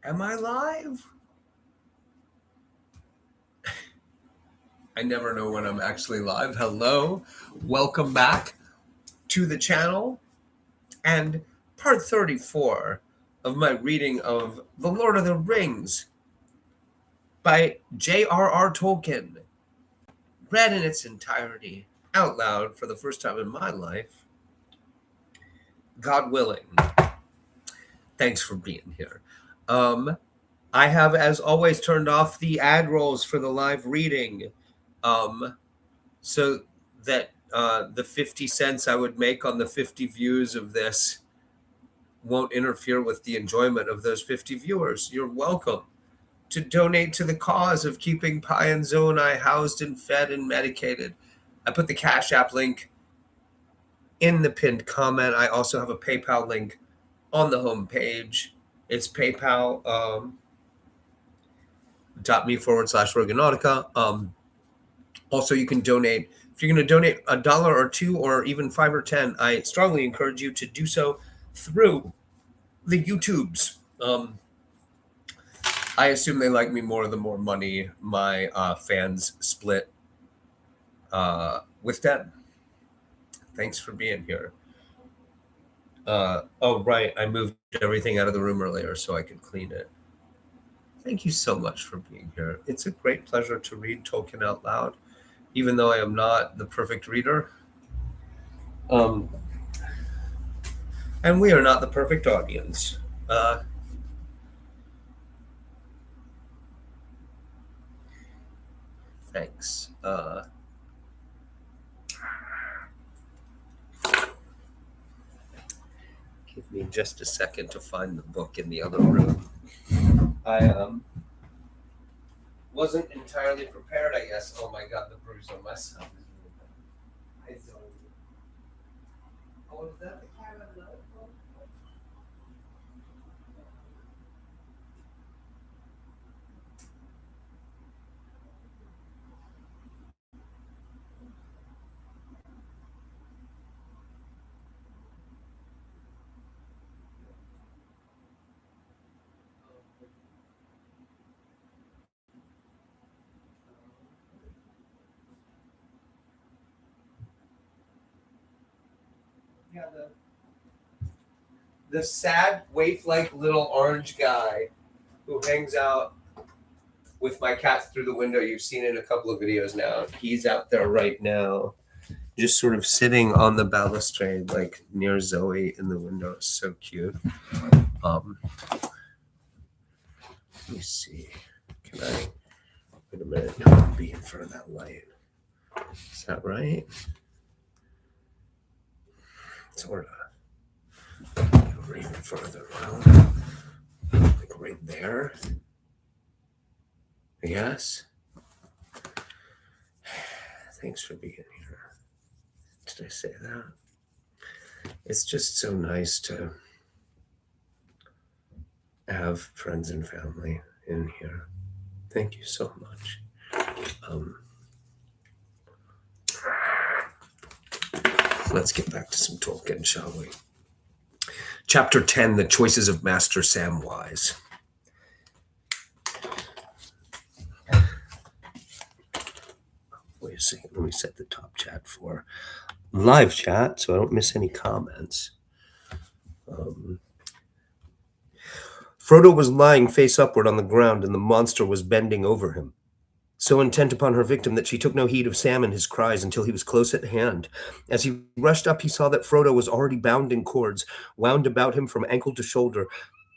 Am I live? I never know when I'm actually live. Hello, welcome back to the channel and part 34 of my reading of The Lord of the Rings by J.R.R. Tolkien, read in its entirety out loud for the first time in my life. God willing. Thanks for being here. I have, as always, turned off the ad rolls for the live reading. So that the 50 cents I would make on the 50 views of this won't interfere with the enjoyment of those 50 viewers. You're welcome to donate to the cause of keeping Pi and Zonai housed and fed and medicated. I put the Cash App link in the pinned comment. I also have a PayPal link on the home page. It's paypal.me/Roganautica. Also, you can donate. If you're going to donate $1 or $2 or even 5 or 10, I strongly encourage you to do so through the YouTubes. I assume they like me more the more money my fans split with them. Thanks for being here. Oh, right. I moved everything out of the room earlier so I could clean it. Thank you so much for being here. It's a great pleasure to read Tolkien out loud, even though I am not the perfect reader. And we are not the perfect audience. Thanks. Give me just a second to find the book in the other room. I wasn't entirely prepared, I guess. Oh my god, the bruise on my side is really bad. Oh, is that the cat I love? Yeah, the sad waif-like little orange guy who hangs out with my cats through the window. You've seen in a couple of videos now. He's out there right now, just sort of sitting on the balustrade, like near Zoe in the window. It's so cute. Let me see. Can I wait a minute? No, I'll be in front of that light. Is that right? Sort of. Over even further. Like right there. Yes. Thanks for being here. Did I say that? It's just so nice to have friends and family in here. Thank you so much. Let's get back to some Tolkien, shall we? Chapter 10, The Choices of Master Samwise. Wait a second, let me set the top chat for live chat so I don't miss any comments. Frodo was lying face upward on the ground, and the monster was bending over him, so intent upon her victim that she took no heed of Sam and his cries until he was close at hand. As he rushed up, he saw that Frodo was already bound in cords, wound about him from ankle to shoulder,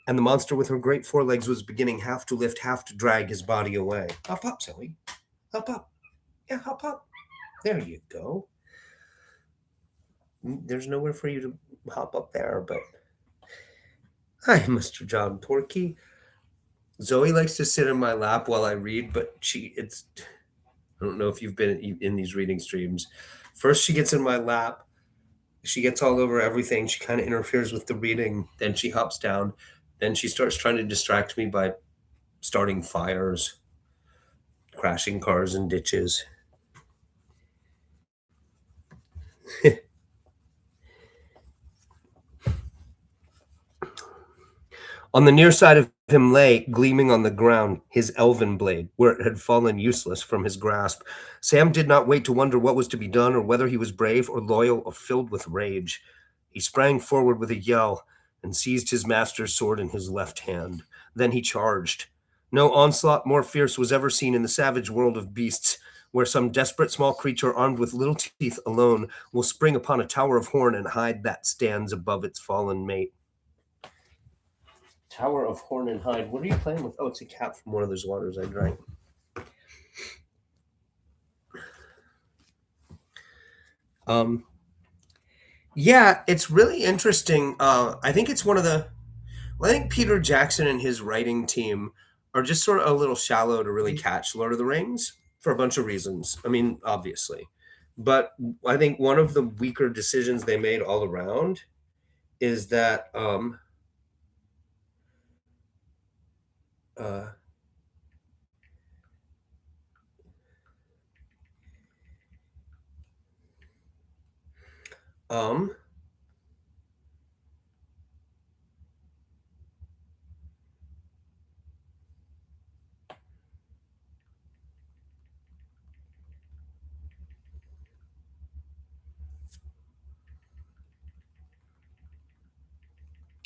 and the monster with her great forelegs was beginning half to lift, half to drag his body away. Hop up, Zoe. Hop up. Yeah, hop up. There you go. There's nowhere for you to hop up there, but... Hi, Mr. John Torquay. Zoe likes to sit in my lap while I read, but I don't know if you've been in these reading streams. First, she gets in my lap. She gets all over everything. She kind of interferes with the reading. Then she hops down. Then she starts trying to distract me by starting fires, crashing cars and ditches. On the near side of him lay, gleaming on the ground, his elven blade, where it had fallen useless from his grasp. Sam did not wait to wonder what was to be done, or whether he was brave or loyal or filled with rage. He sprang forward with a yell and seized his master's sword in his left hand. Then he charged. No onslaught more fierce was ever seen in the savage world of beasts, where some desperate small creature armed with little teeth alone will spring upon a tower of horn and hide that stands above its fallen mate. Tower of Horn and Hide. What are you playing with? Oh, it's a cap from one of those waters I drank. Yeah, it's really interesting. I think it's one of the. Well, I think Peter Jackson and his writing team are just sort of a little shallow to really catch Lord of the Rings for a bunch of reasons. I mean, obviously, but I think one of the weaker decisions they made all around is that uh, um,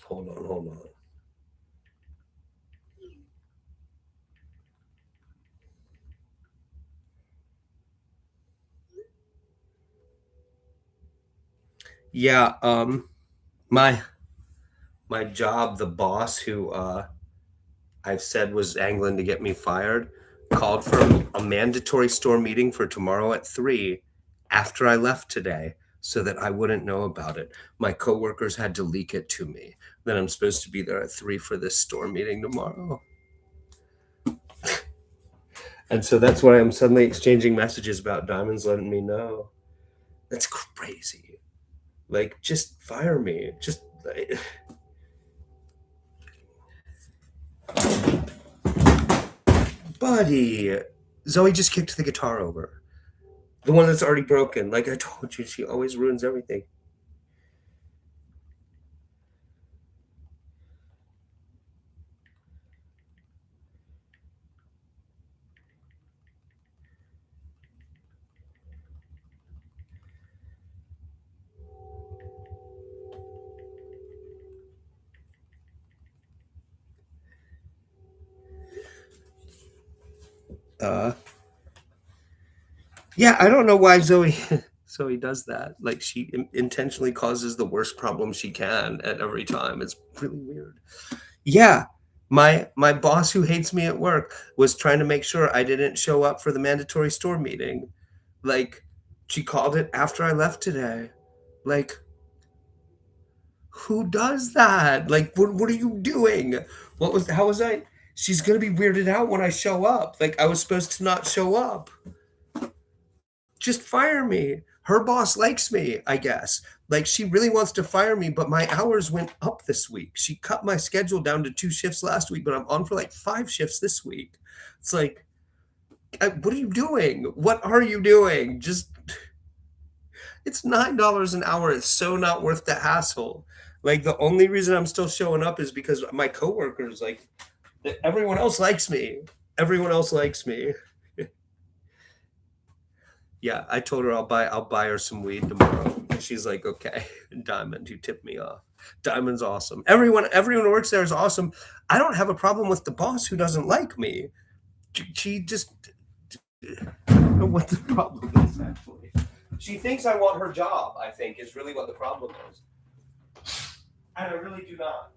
hold on. Yeah, my job, the boss who I've said was angling to get me fired, called for a mandatory store meeting for tomorrow at 3 after I left today so that I wouldn't know about it. My coworkers had to leak it to me that I'm supposed to be there at 3 for this store meeting tomorrow. And so that's why I'm suddenly exchanging messages about Diamonds letting me know. That's crazy. Like, just fire me. Just. Buddy, Zoe just kicked the guitar over. The one that's already broken. Like I told you, she always ruins everything. Uh, yeah, I don't know why Zoe Zoe does that. Like she intentionally causes the worst problem she can at every time. It's really weird. Yeah, my boss who hates me at work was trying to make sure I didn't show up for the mandatory store meeting. Like she called it after I left today. Like who does that? Like what are you doing? What was how was I She's going to be weirded out when I show up. Like I was supposed to not show up. Just fire me. Her boss likes me, I guess. Like she really wants to fire me, but my hours went up this week. She cut my schedule down to 2 shifts last week, but I'm on for like 5 shifts this week. It's like, what are you doing? What are you doing? Just, it's $9 an hour. It's so not worth the hassle. Like the only reason I'm still showing up is because my coworkers, like, everyone else likes me. Everyone else likes me. Yeah, I told her I'll buy her some weed tomorrow. And she's like, okay. Diamond, you tipped me off. Diamond's awesome. Everyone who works there is awesome. I don't have a problem with the boss who doesn't like me. She just I don't know what the problem is actually. She thinks I want her job, I think, is really what the problem is. And I really do not.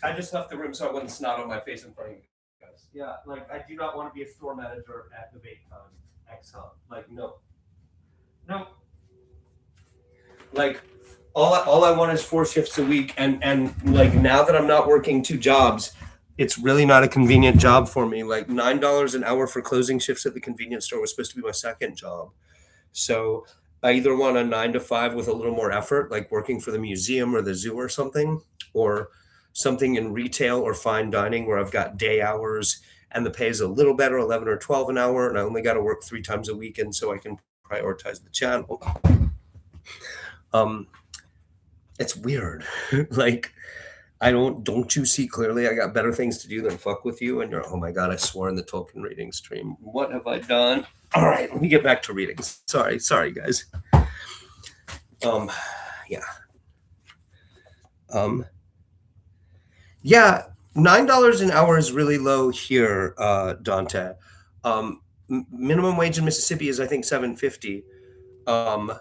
I just left the room so I wouldn't snot on my face in front of you guys. Yeah, like I do not want to be a store manager at the Vape Time X Hub. Like no. No. Like all I want is 4 shifts a week and like now that I'm not working 2 jobs, it's really not a convenient job for me. Like $9 an hour for closing shifts at the convenience store was supposed to be my second job. So I either want a 9 to 5 with a little more effort, like working for the museum or the zoo or something, or something in retail or fine dining where I've got day hours and the pay is a little better, 11 or 12 an hour, and I only got to work 3 times a week, and so I can prioritize the channel. Um, it's weird. Like don't you see clearly I got better things to do than fuck with you? And you're, oh my God, I swore in the Tolkien reading stream. What have I done? All right, let me get back to readings. Sorry, guys. Um, yeah. Yeah, $9 an hour is really low here, Dante. Minimum wage in Mississippi is I think 750. Um,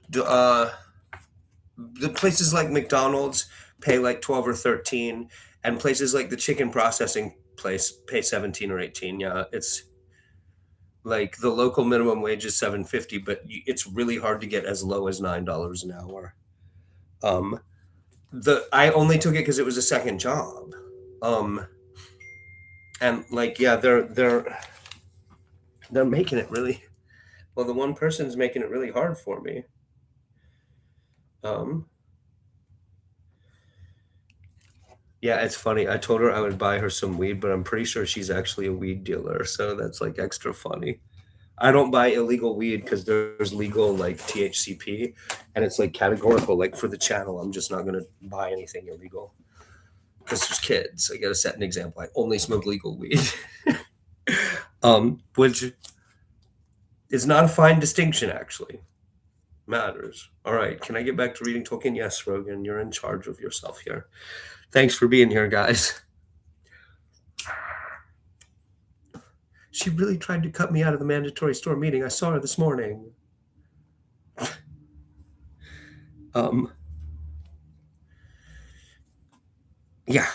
the places like McDonald's pay like 12 or 13, and places like the chicken processing place pay 17 or 18. Yeah, it's like the local minimum wage is 750, but it's really hard to get as low as $9 an hour. I only took it because it was a second job. And like, yeah, they're making it really well. The one person's making it really hard for me. Yeah, it's funny. I told her I would buy her some weed, but I'm pretty sure she's actually a weed dealer, so that's like extra funny. I don't buy illegal weed because there's legal like THCP, and it's like categorical. Like for the channel, I'm just not gonna buy anything illegal because there's kids. I gotta set an example. I only smoke legal weed, which is not a fine distinction actually. Matters. All right, can I get back to reading Tolkien? Yes, Rogan, you're in charge of yourself here. Thanks for being here, guys. She really tried to cut me out of the mandatory store meeting. I saw her this morning. Yeah.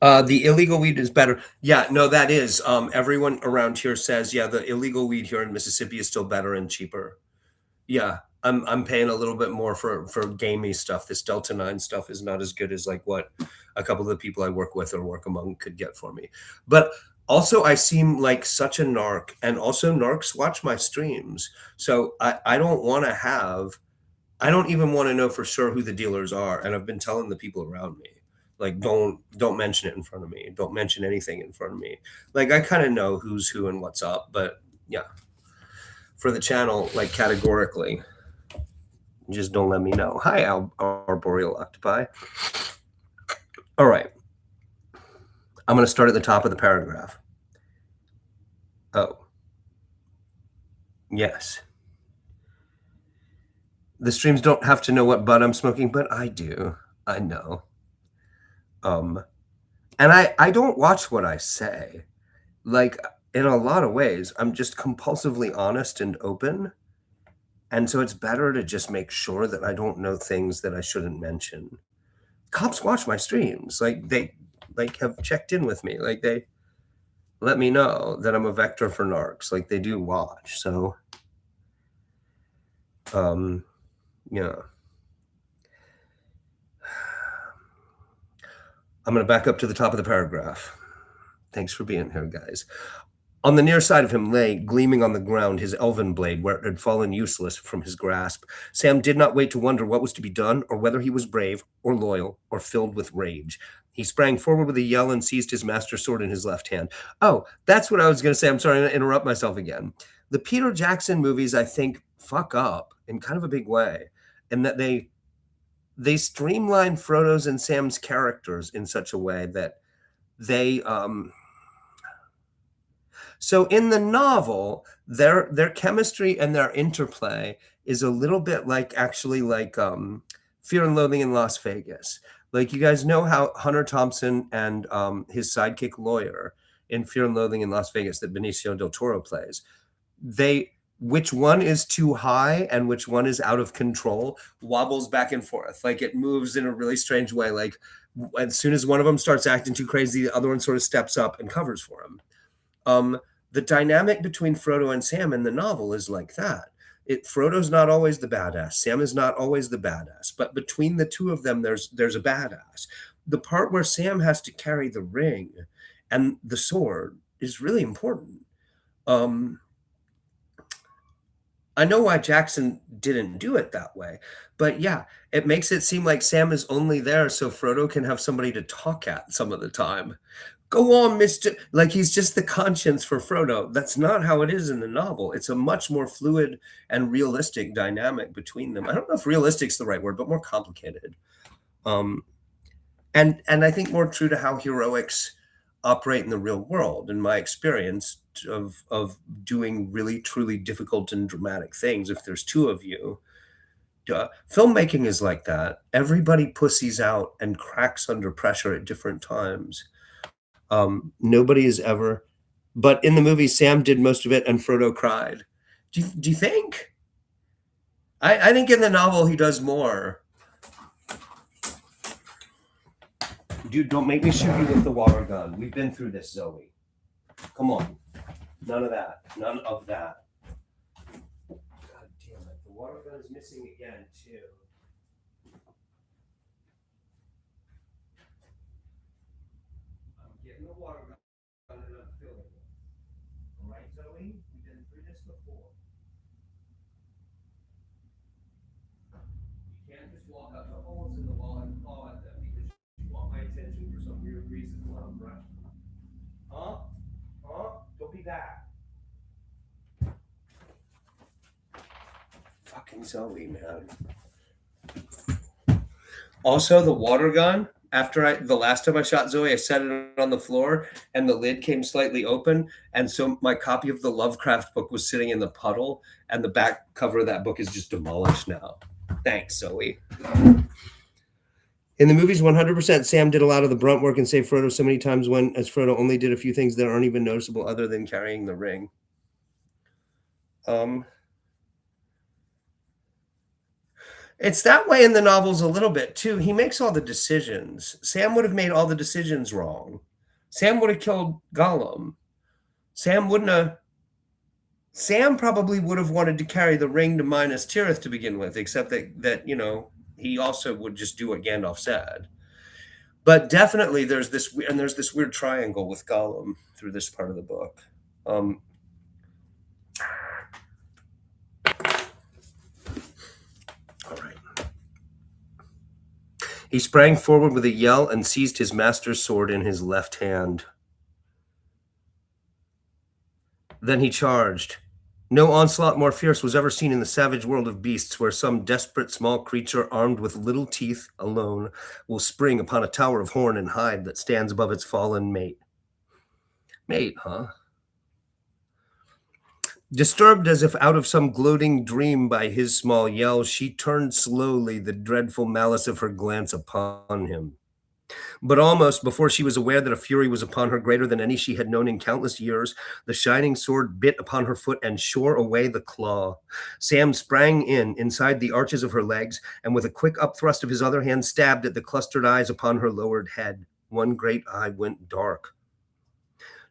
The illegal weed is better. Yeah, no, that is. Everyone around here says, yeah, the illegal weed here in Mississippi is still better and cheaper. Yeah, I'm paying a little bit more for gamey stuff. This Delta 9 stuff is not as good as like what a couple of the people I work with or work among could get for me. But also I seem like such a narc, and also narcs watch my streams. So I don't want to have I don't even want to know for sure who the dealers are. And I've been telling the people around me, like, don't mention it in front of me. Don't mention anything in front of me. Like I kind of know who's who and what's up, but yeah. For the channel, like categorically, just don't let me know. Hi, Arboreal Octopi. All right. I'm going to start at the top of the paragraph. Oh. Yes. The streams don't have to know what bud I'm smoking, but I do. I know. And I don't watch what I say. Like, in a lot of ways, I'm just compulsively honest and open. And so it's better to just make sure that I don't know things that I shouldn't mention. Cops watch my streams. Like they have checked in with me. Like they let me know that I'm a vector for narcs. Like they do watch. So yeah. I'm gonna back up to the top of the paragraph. Thanks for being here, guys. On the near side of him lay, gleaming on the ground, his elven blade, where it had fallen useless from his grasp. Sam did not wait to wonder what was to be done, or whether he was brave, or loyal, or filled with rage. He sprang forward with a yell and seized his master's sword in his left hand. Oh, that's what I was going to say. I'm sorry to interrupt myself again. The Peter Jackson movies, I think, fuck up in kind of a big way, in that they streamline Frodo's and Sam's characters in such a way that they so in the novel, their chemistry and their interplay is a little bit like actually like Fear and Loathing in Las Vegas. Like you guys know how Hunter Thompson and his sidekick lawyer in Fear and Loathing in Las Vegas that Benicio del Toro plays, which one is too high and which one is out of control wobbles back and forth. Like it moves in a really strange way. Like as soon as one of them starts acting too crazy, the other one sort of steps up and covers for him. The dynamic between Frodo and Sam in the novel is like that. Frodo's not always the badass. Sam is not always the badass. But between the two of them, there's a badass. The part where Sam has to carry the ring and the sword is really important. I know why Jackson didn't do it that way, but yeah, it makes it seem like Sam is only there so Frodo can have somebody to talk at some of the time. Go on, Mr. Like he's just the conscience for Frodo. That's not how it is in the novel. It's a much more fluid and realistic dynamic between them. I don't know if realistic's the right word, but more complicated. Um, and I think more true to how heroics operate in the real world, in my experience of doing really truly difficult and dramatic things. If there's two of you, filmmaking is like that. Everybody pussies out and cracks under pressure at different times. Nobody is ever, but in the movie, Sam did most of it, and Frodo cried. Do you think? I think in the novel he does more. Dude, don't make me shoot you with the water gun. We've been through this, Zoe. Come on. None of that. None of that. God damn it. The water gun is missing again, too. I'm getting the water gun and I'm filling it. All right, Zoe? We've been through this before. You can't just walk up to holes in the wall and claw at them because you want my attention for some weird reason while I'm brushing. Huh? Huh? Don't be that. Fucking Zoe, man. Also, the water gun. After the last time I shot Zoe, I set it on the floor and the lid came slightly open. And so my copy of the Lovecraft book was sitting in the puddle, and the back cover of that book is just demolished now. Thanks, Zoe. In the movies, 100%, Sam did a lot of the brunt work and saved Frodo so many times when, as Frodo only did a few things that aren't even noticeable other than carrying the ring. It's that way in the novels a little bit, too. He makes all the decisions. Sam would have made all the decisions wrong. Sam would have killed Gollum. Sam probably would have wanted to carry the ring to Minas Tirith to begin with, except that he also would just do what Gandalf said. But definitely there's this weird triangle with Gollum through this part of the book. All right. He sprang forward with a yell and seized his master's sword in his left hand. Then he charged. No onslaught more fierce was ever seen in the savage world of beasts, where some desperate small creature armed with little teeth alone will spring upon a tower of horn and hide that stands above its fallen mate. Mate, huh? Disturbed as if out of some gloating dream by his small yell, she turned slowly, the dreadful malice of her glance upon him. But almost before she was aware that a fury was upon her greater than any she had known in countless years, the shining sword bit upon her foot and shore away the claw. Sam sprang inside the arches of her legs, and with a quick upthrust of his other hand stabbed at the clustered eyes upon her lowered head. One great eye went dark.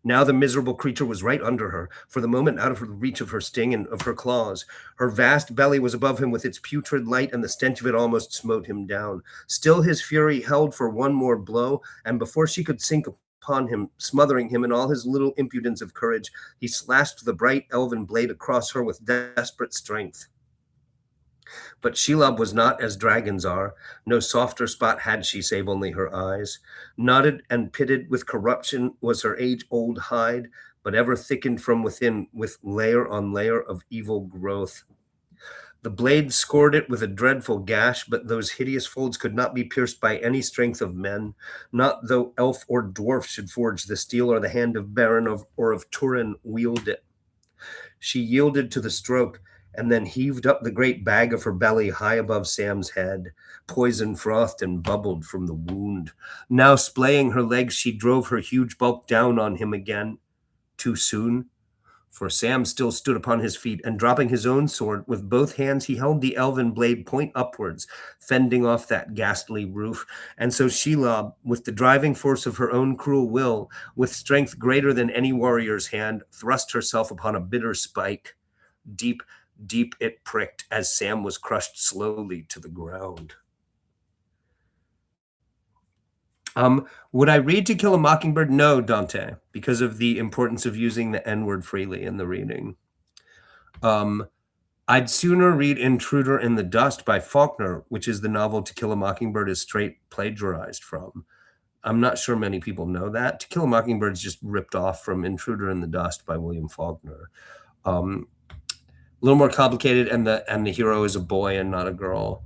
Now the miserable creature was right under her, for the moment out of the reach of her sting and of her claws. Her vast belly was above him with its putrid light, and the stench of it almost smote him down. Still his fury held for one more blow, and before she could sink upon him, smothering him in all his little impudence of courage, he slashed the bright elven blade across her with desperate strength. But Shelob was not as dragons are. No softer spot had she, save only her eyes. Knotted and pitted with corruption was her age-old hide, but ever thickened from within with layer on layer of evil growth. The blade scored it with a dreadful gash, but those hideous folds could not be pierced by any strength of men, not though elf or dwarf should forge the steel, or the hand of Baron or of Turin wield it. She yielded to the stroke, and then heaved up the great bag of her belly high above Sam's head. Poison frothed and bubbled from the wound. Now splaying her legs, she drove her huge bulk down on him again. Too soon, for Sam still stood upon his feet, and dropping his own sword, with both hands he held the elven blade point upwards, fending off that ghastly roof. And so Shelob, with the driving force of her own cruel will, with strength greater than any warrior's hand, thrust herself upon a bitter spike. Deep it pricked as Sam was crushed slowly to the ground. Would I read To Kill a Mockingbird? No, Dante, because of the importance of using the N-word freely in the reading. I'd sooner read Intruder in the Dust by Faulkner, which is the novel To Kill a Mockingbird is straight plagiarized from. I'm not sure many people know that. To Kill a Mockingbird is just ripped off from Intruder in the Dust by William Faulkner. A little more complicated, and the hero is a boy and not a girl.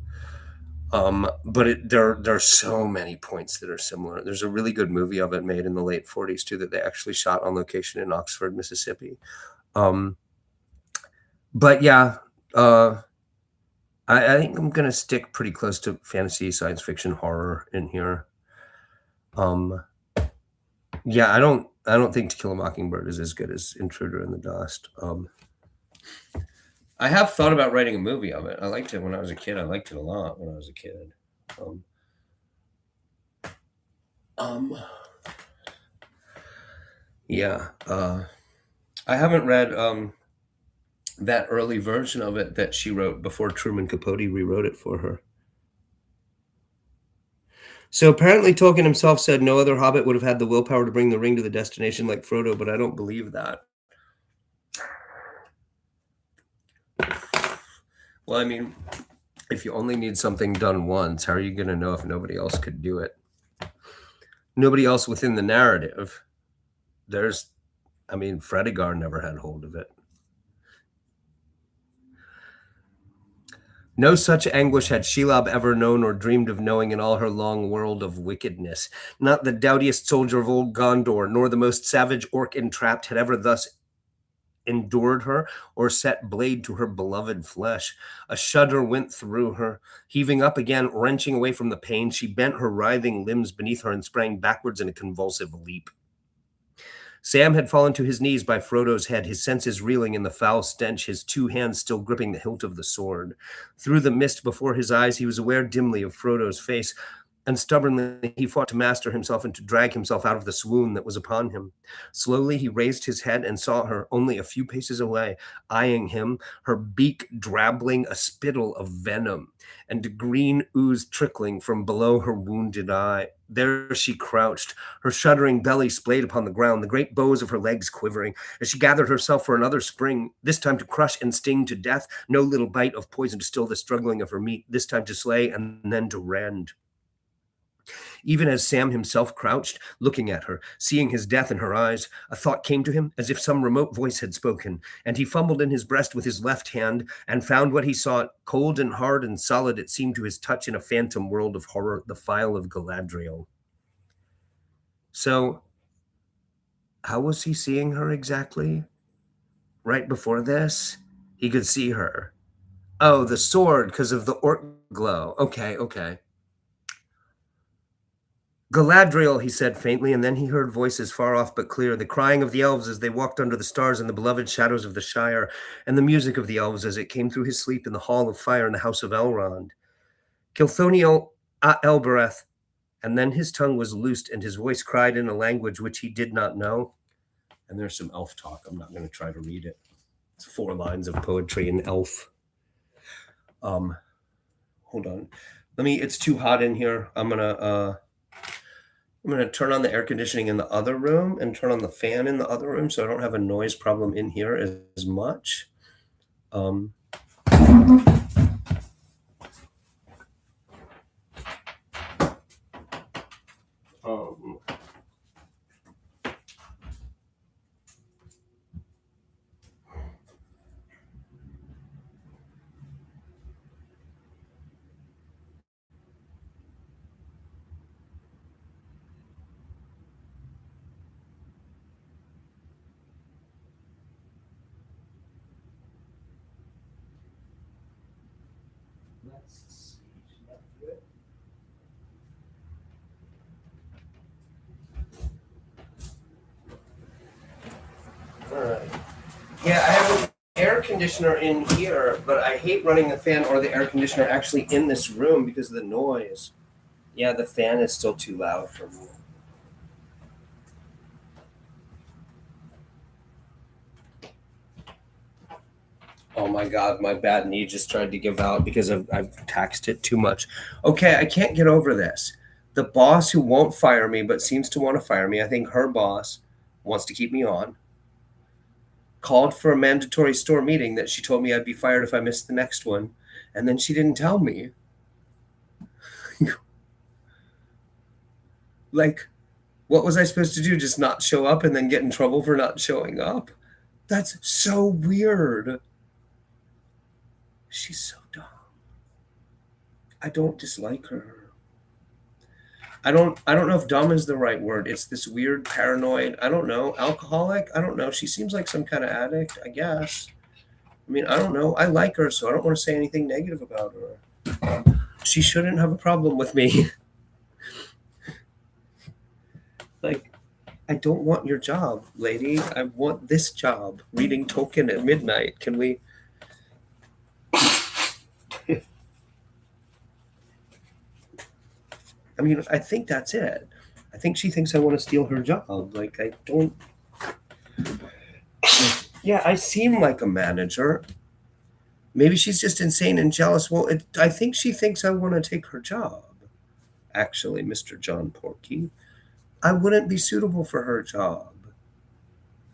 But there are so many points that are similar. There's a really good movie of it made in the late 40s too that they actually shot on location in Oxford, Mississippi. But yeah, I think I'm gonna stick pretty close to fantasy, science fiction, horror in here. Yeah, I don't think To Kill a Mockingbird is as good as Intruder in the Dust. I have thought about writing a movie of it. I liked it when I was a kid. I liked it a lot when I was a kid. Yeah. I haven't read that early version of it that she wrote before Truman Capote rewrote it for her. So apparently Tolkien himself said no other hobbit would have had the willpower to bring the ring to the destination like Frodo, but I don't believe that. Well, I mean, if you only need something done once, how are you going to know if nobody else could do it? Nobody else within the narrative. Fredegar never had hold of it. No such anguish had Shelob ever known or dreamed of knowing in all her long world of wickedness. Not the doughtiest soldier of old Gondor, nor the most savage orc entrapped had ever thus endured her or set blade to her beloved flesh. A shudder went through her. Heaving up again, wrenching away from the pain, she bent her writhing limbs beneath her and sprang backwards in a convulsive leap. Sam had fallen to his knees by Frodo's head, his senses reeling in the foul stench, his two hands still gripping the hilt of the sword. Through the mist before his eyes, he was aware dimly of Frodo's face, and stubbornly he fought to master himself and to drag himself out of the swoon that was upon him. Slowly he raised his head and saw her only a few paces away, eyeing him, her beak drabbling a spittle of venom, and green ooze trickling from below her wounded eye. There she crouched, her shuddering belly splayed upon the ground, the great bows of her legs quivering, as she gathered herself for another spring, this time to crush and sting to death, no little bite of poison to still the struggling of her meat, this time to slay and then to rend. Even as Sam himself crouched, looking at her, seeing his death in her eyes, a thought came to him as if some remote voice had spoken, and he fumbled in his breast with his left hand and found what he sought, cold and hard and solid it seemed to his touch in a phantom world of horror, the phial of Galadriel. So, how was he seeing her exactly? Right before this, he could see her. Oh, the sword, because of the orc glow. Okay. Galadriel, he said faintly, and then he heard voices far off but clear, the crying of the elves as they walked under the stars in the beloved shadows of the Shire, and the music of the elves as it came through his sleep in the hall of fire in the house of Elrond. Kilthoniel Elbereth, and then his tongue was loosed and his voice cried in a language which he did not know. And there's some elf talk. I'm not going to try to read it. It's 4 lines of poetry in elf. Hold on. It's too hot in here. I'm going to turn on the air conditioning in the other room and turn on the fan in the other room so I don't have a noise problem in here as much. All right. Yeah, I have an air conditioner in here, but I hate running the fan or the air conditioner actually in this room because of the noise. Yeah, the fan is still too loud for me. Oh my God, my bad knee just tried to give out because I've taxed it too much. Okay, I can't get over this. The boss who won't fire me but seems to want to fire me, I think her boss wants to keep me on, called for a mandatory store meeting that she told me I'd be fired if I missed the next one, and then she didn't tell me. Like, what was I supposed to do? Just not show up and then get in trouble for not showing up? That's so weird. She's so dumb. I don't dislike her. I don't know if dumb is the right word. It's this weird paranoid, I don't know, alcoholic. I don't know. She seems like some kind of addict, I guess. I mean, I don't know. I like her, so I don't want to say anything negative about her. She shouldn't have a problem with me. Like, I don't want your job, lady. I want this job. Reading Tolkien at midnight. Can we? I mean, I think that's it. I think she thinks I want to steal her job. Like, I don't. Yeah, I seem like a manager. Maybe she's just insane and jealous. Well, I think she thinks I want to take her job. Actually, Mr. John Porky, I wouldn't be suitable for her job.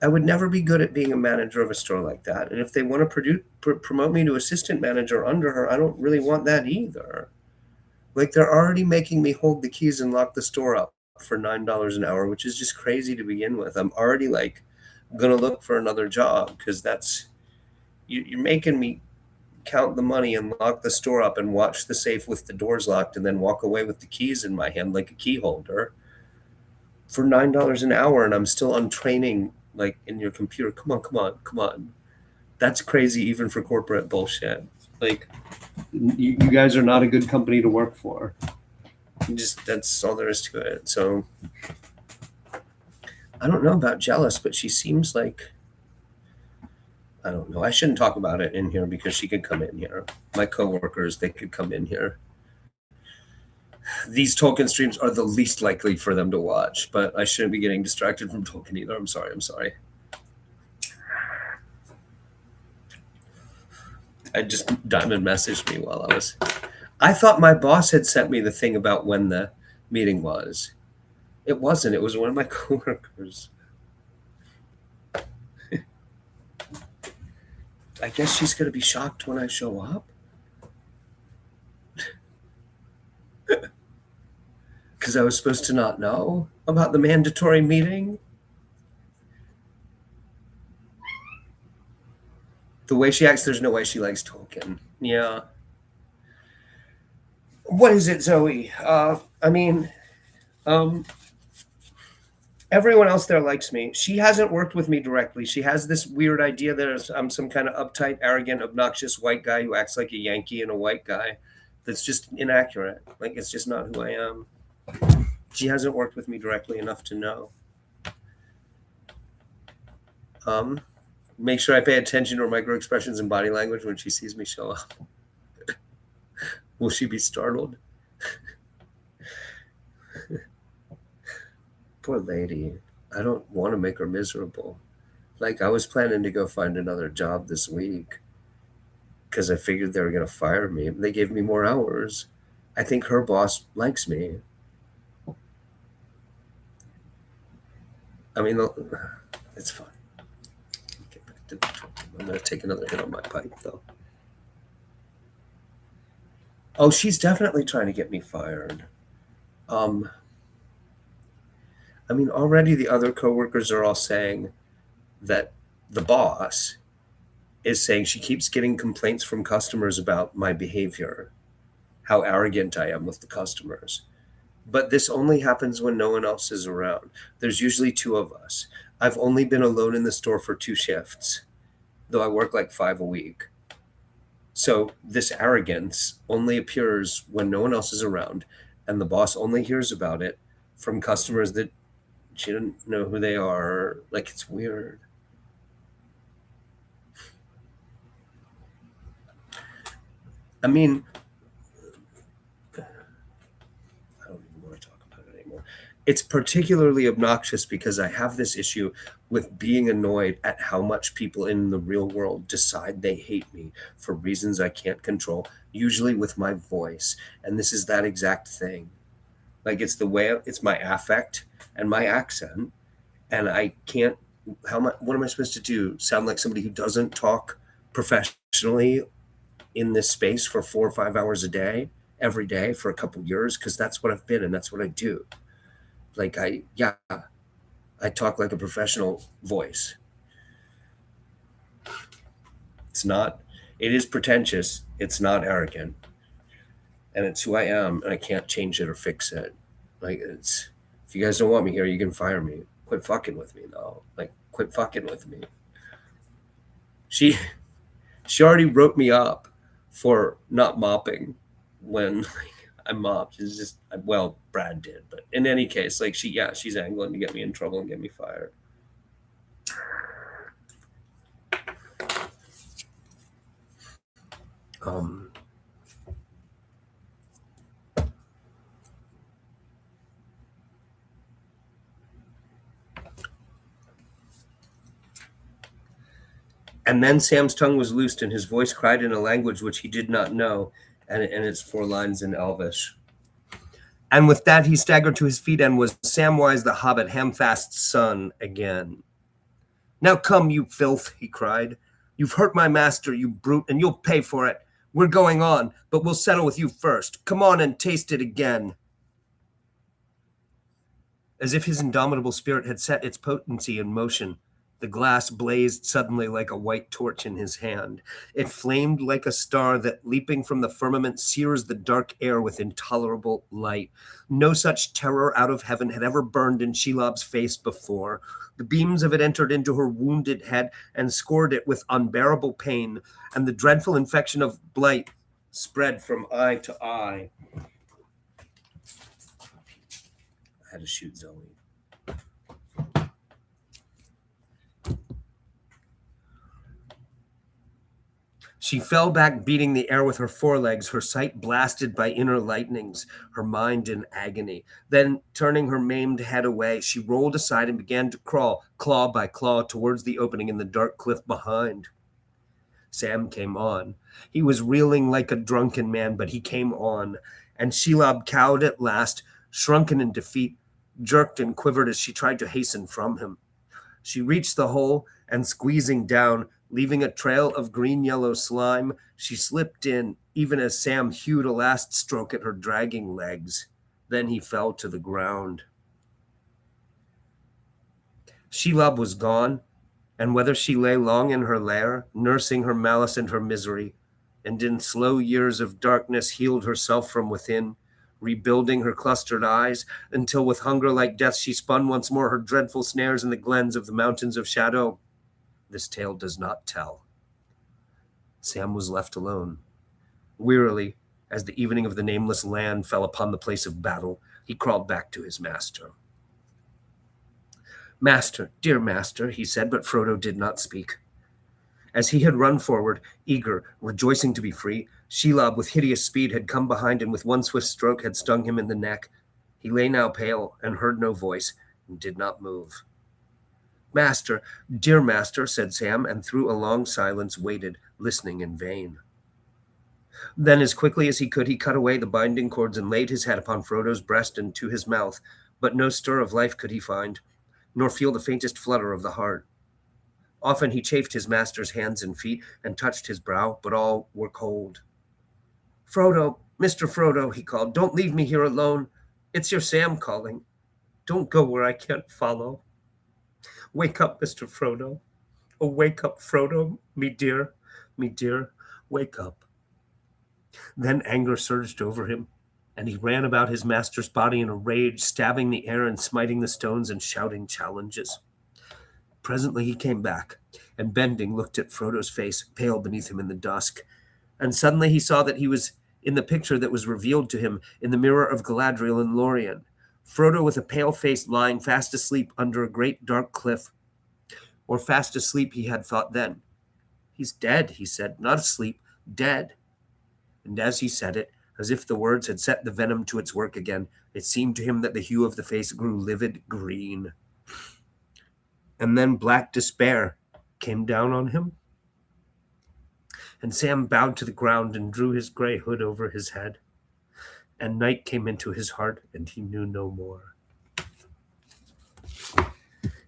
I would never be good at being a manager of a store like that. And if they want to promote me to assistant manager under her, I don't really want that either. Like, they're already making me hold the keys and lock the store up for $9 an hour, which is just crazy to begin with. I'm already like gonna look for another job because you're making me count the money and lock the store up and watch the safe with the doors locked and then walk away with the keys in my hand like a key holder for $9 an hour, and I'm still on training like in your computer. Come on, come on, come on. That's crazy even for corporate bullshit. Like, you guys are not a good company to work for. Just, that's all there is to it. So I don't know about jealous, but she seems like, I don't know. I shouldn't talk about it in here because she could come in here. My coworkers, they could come in here. These Tolkien streams are the least likely for them to watch, but I shouldn't be getting distracted from Tolkien either. I'm sorry. I'm sorry. I just Diamond messaged me while I thought my boss had sent me the thing about when the meeting was. It wasn't. It was one of my coworkers. I guess she's going to be shocked when I show up. Because I was supposed to not know about the mandatory meeting. The way she acts, there's no way she likes Tolkien. Yeah. What is it, Zoe? I mean, um, everyone else there likes me. She hasn't worked with me directly. She has this weird idea that I'm some kind of uptight, arrogant, obnoxious white guy who acts like a Yankee and a white guy. That's just inaccurate. Like, it's just not who I am. She hasn't worked with me directly enough to know. Make sure I pay attention to her micro expressions and body language when she sees me show up. Will she be startled? Poor lady. I don't want to make her miserable. Like, I was planning to go find another job this week because I figured they were going to fire me. They gave me more hours. I think her boss likes me. I mean, it's fine. Get back to the Tolkien. I'm going to take another hit on my pipe, though. Oh, she's definitely trying to get me fired. I mean, already the other coworkers are all saying that the boss is saying she keeps getting complaints from customers about my behavior, how arrogant I am with the customers. But this only happens when no one else is around. There's usually two of us. I've only been alone in the store for 2 shifts, though I work like 5 a week. So this arrogance only appears when no one else is around, and the boss only hears about it from customers that she didn't know who they are. Like, it's weird. I mean, I don't even want to talk about it anymore. It's particularly obnoxious because I have this issue with being annoyed at how much people in the real world decide they hate me for reasons I can't control, usually with my voice. And this is that exact thing. Like, it's the way, it's my affect and my accent. And I can't, what am I supposed to do? Sound like somebody who doesn't talk professionally in this space for 4 or 5 hours a day, every day for a couple years? Because that's what I've been and that's what I do. Like, I talk like a professional voice. It is pretentious. It's not arrogant. And it's who I am, and I can't change it or fix it. Like, if you guys don't want me here, you can fire me. Quit fucking with me, though. Like, quit fucking with me. She, she already wrote me up for not mopping when I mopped. It's just, well, Brad did, but in any case, like, she's angling to get me in trouble and get me fired. Um, And then Sam's tongue was loosed, and his voice cried in a language which he did not know, and its 4 lines in Elvish. And with that he staggered to his feet, and was Samwise the Hobbit, Hamfast's son, again. Now come, you filth, he cried. You've hurt my master, you brute, and you'll pay for it. We're going on, but we'll settle with you first. Come on and taste it again. As if his indomitable spirit had set its potency in motion, the glass blazed suddenly like a white torch in his hand. It flamed like a star that, leaping from the firmament, sears the dark air with intolerable light. No such terror out of heaven had ever burned in Shelob's face before. The beams of it entered into her wounded head and scored it with unbearable pain, and the dreadful infection of blight spread from eye to eye. I had to shoot Zoe. She fell back, beating the air with her forelegs, her sight blasted by inner lightnings, her mind in agony. Then, turning her maimed head away, she rolled aside and began to crawl, claw by claw, towards the opening in the dark cliff behind. Sam came on. He was reeling like a drunken man, but he came on, and Shelob, cowed at last, shrunken in defeat, jerked and quivered as she tried to hasten from him. She reached the hole, and squeezing down, leaving a trail of green-yellow slime, she slipped in, even as Sam hewed a last stroke at her dragging legs. Then he fell to the ground. Shelob was gone, and whether she lay long in her lair, nursing her malice and her misery, and in slow years of darkness healed herself from within, rebuilding her clustered eyes, until with hunger like death she spun once more her dreadful snares in the glens of the mountains of shadow, this tale does not tell. Sam was left alone. Wearily, as the evening of the nameless land fell upon the place of battle, he crawled back to his master. Master, dear master, he said, but Frodo did not speak. As he had run forward, eager, rejoicing to be free, Shelob with hideous speed had come behind and with one swift stroke had stung him in the neck. He lay now pale and heard no voice and did not move. Master, dear master, said Sam, and through a long silence waited, listening in vain. Then, as quickly as he could, he cut away the binding cords and laid his head upon Frodo's breast and to his mouth, but no stir of life could he find, nor feel the faintest flutter of the heart. Often he chafed his master's hands and feet and touched his brow, but all were cold. Frodo, Mr. Frodo, he called, don't leave me here alone. It's your Sam calling. Don't go where I can't follow. Wake up, Mr. Frodo. Oh, wake up, Frodo, me dear, wake up. Then anger surged over him, and he ran about his master's body in a rage, stabbing the air and smiting the stones and shouting challenges. Presently he came back, and bending looked at Frodo's face, pale beneath him in the dusk, and suddenly he saw that he was in the picture that was revealed to him in the mirror of Galadriel and Lorien. Frodo with a pale face lying fast asleep under a great dark cliff. Or fast asleep, he had thought then. He's dead, he said, not asleep, dead. And as he said it, as if the words had set the venom to its work again, it seemed to him that the hue of the face grew livid green. And then black despair came down on him. And Sam bowed to the ground and drew his gray hood over his head. And night came into his heart, and he knew no more.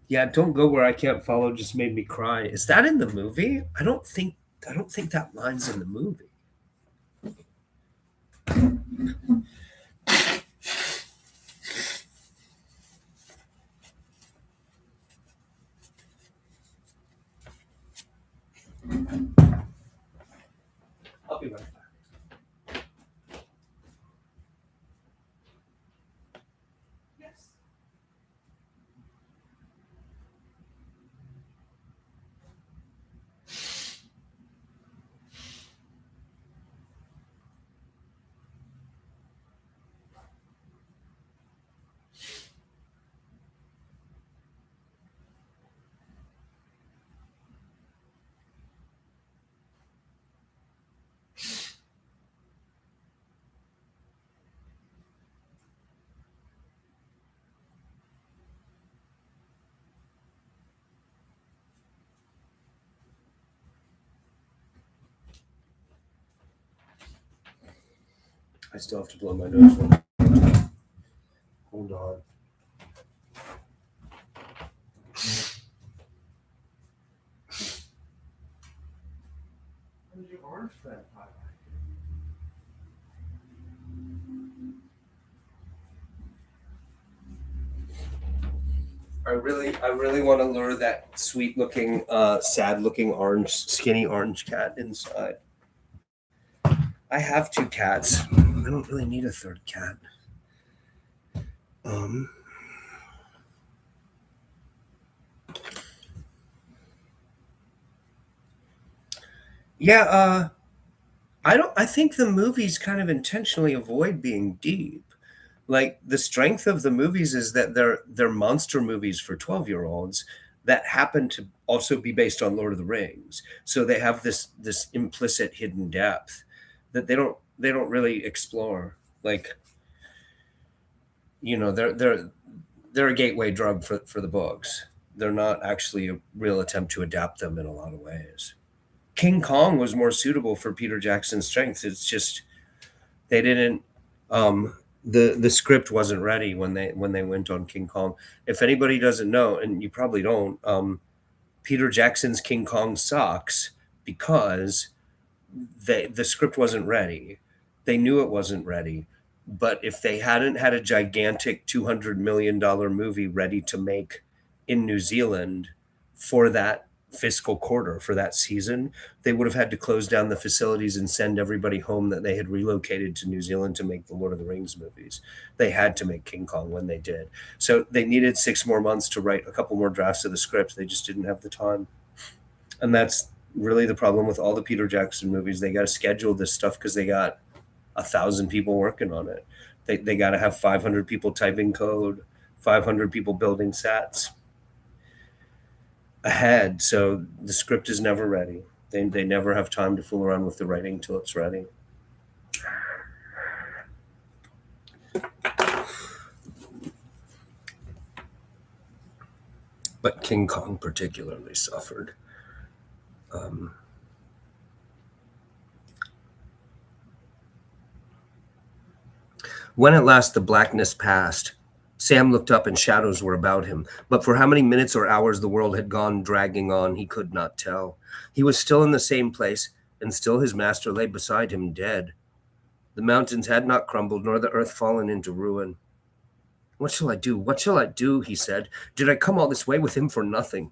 Yeah, don't go where I can't follow just made me cry. Is that in the movie? I don't think that line's in the movie. I still have to blow my nose. Hold on. Where's your orange pen? I really want to lure that sweet looking, sad looking orange, skinny orange cat inside. I have 2 cats. I don't really need a 3rd cat. Yeah, I think the movies kind of intentionally avoid being deep. Like, the strength of the movies is that they're monster movies for 12-year-olds that happen to also be based on Lord of the Rings. So they have this implicit hidden depth that they don't really explore. Like, they're a gateway drug for the books. They're not actually a real attempt to adapt them in a lot of ways. King Kong was more suitable for Peter Jackson's strengths. It's just they didn't the script wasn't ready when they went on King Kong. If anybody doesn't know, and you probably don't, Peter Jackson's King Kong sucks because the script wasn't ready. They knew it wasn't ready. But if they hadn't had a gigantic $200 million movie ready to make in New Zealand for that fiscal quarter, for that season, they would have had to close down the facilities and send everybody home that they had relocated to New Zealand to make the Lord of the Rings movies. They had to make King Kong when they did. So they needed 6 more months to write a couple more drafts of the script. They just didn't have the time. And that's really the problem with all the Peter Jackson movies. They got to schedule this stuff because they got 1,000 people working on it. They got to have 500 people typing code, 500 people building sets ahead. So the script is never ready. They never have time to fool around with the writing till it's ready. But King Kong particularly suffered. When at last the blackness passed, Sam looked up and shadows were about him, but for how many minutes or hours the world had gone dragging on, he could not tell. He was still in the same place, and still his master lay beside him dead. The mountains had not crumbled, nor the earth fallen into ruin. "What shall I do? What shall I do?" he said. "Did I come all this way with him for nothing?"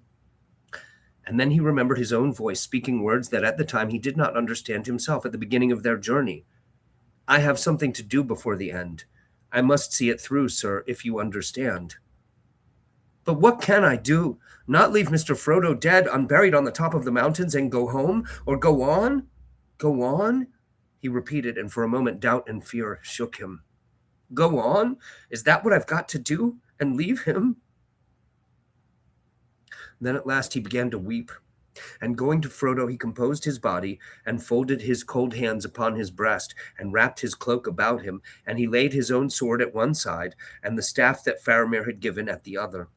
And then he remembered his own voice speaking words that at the time he did not understand himself at the beginning of their journey. "I have something to do before the end. I must see it through, sir, if you understand." "But what can I do? Not leave Mr. Frodo dead, unburied on the top of the mountains and go home? Or go on? Go on?" he repeated, and for a moment doubt and fear shook him. "Go on? Is that what I've got to do? And leave him?" Then at last he began to weep. And going to Frodo, he composed his body and folded his cold hands upon his breast and wrapped his cloak about him, and he laid his own sword at one side and the staff that Faramir had given at the other.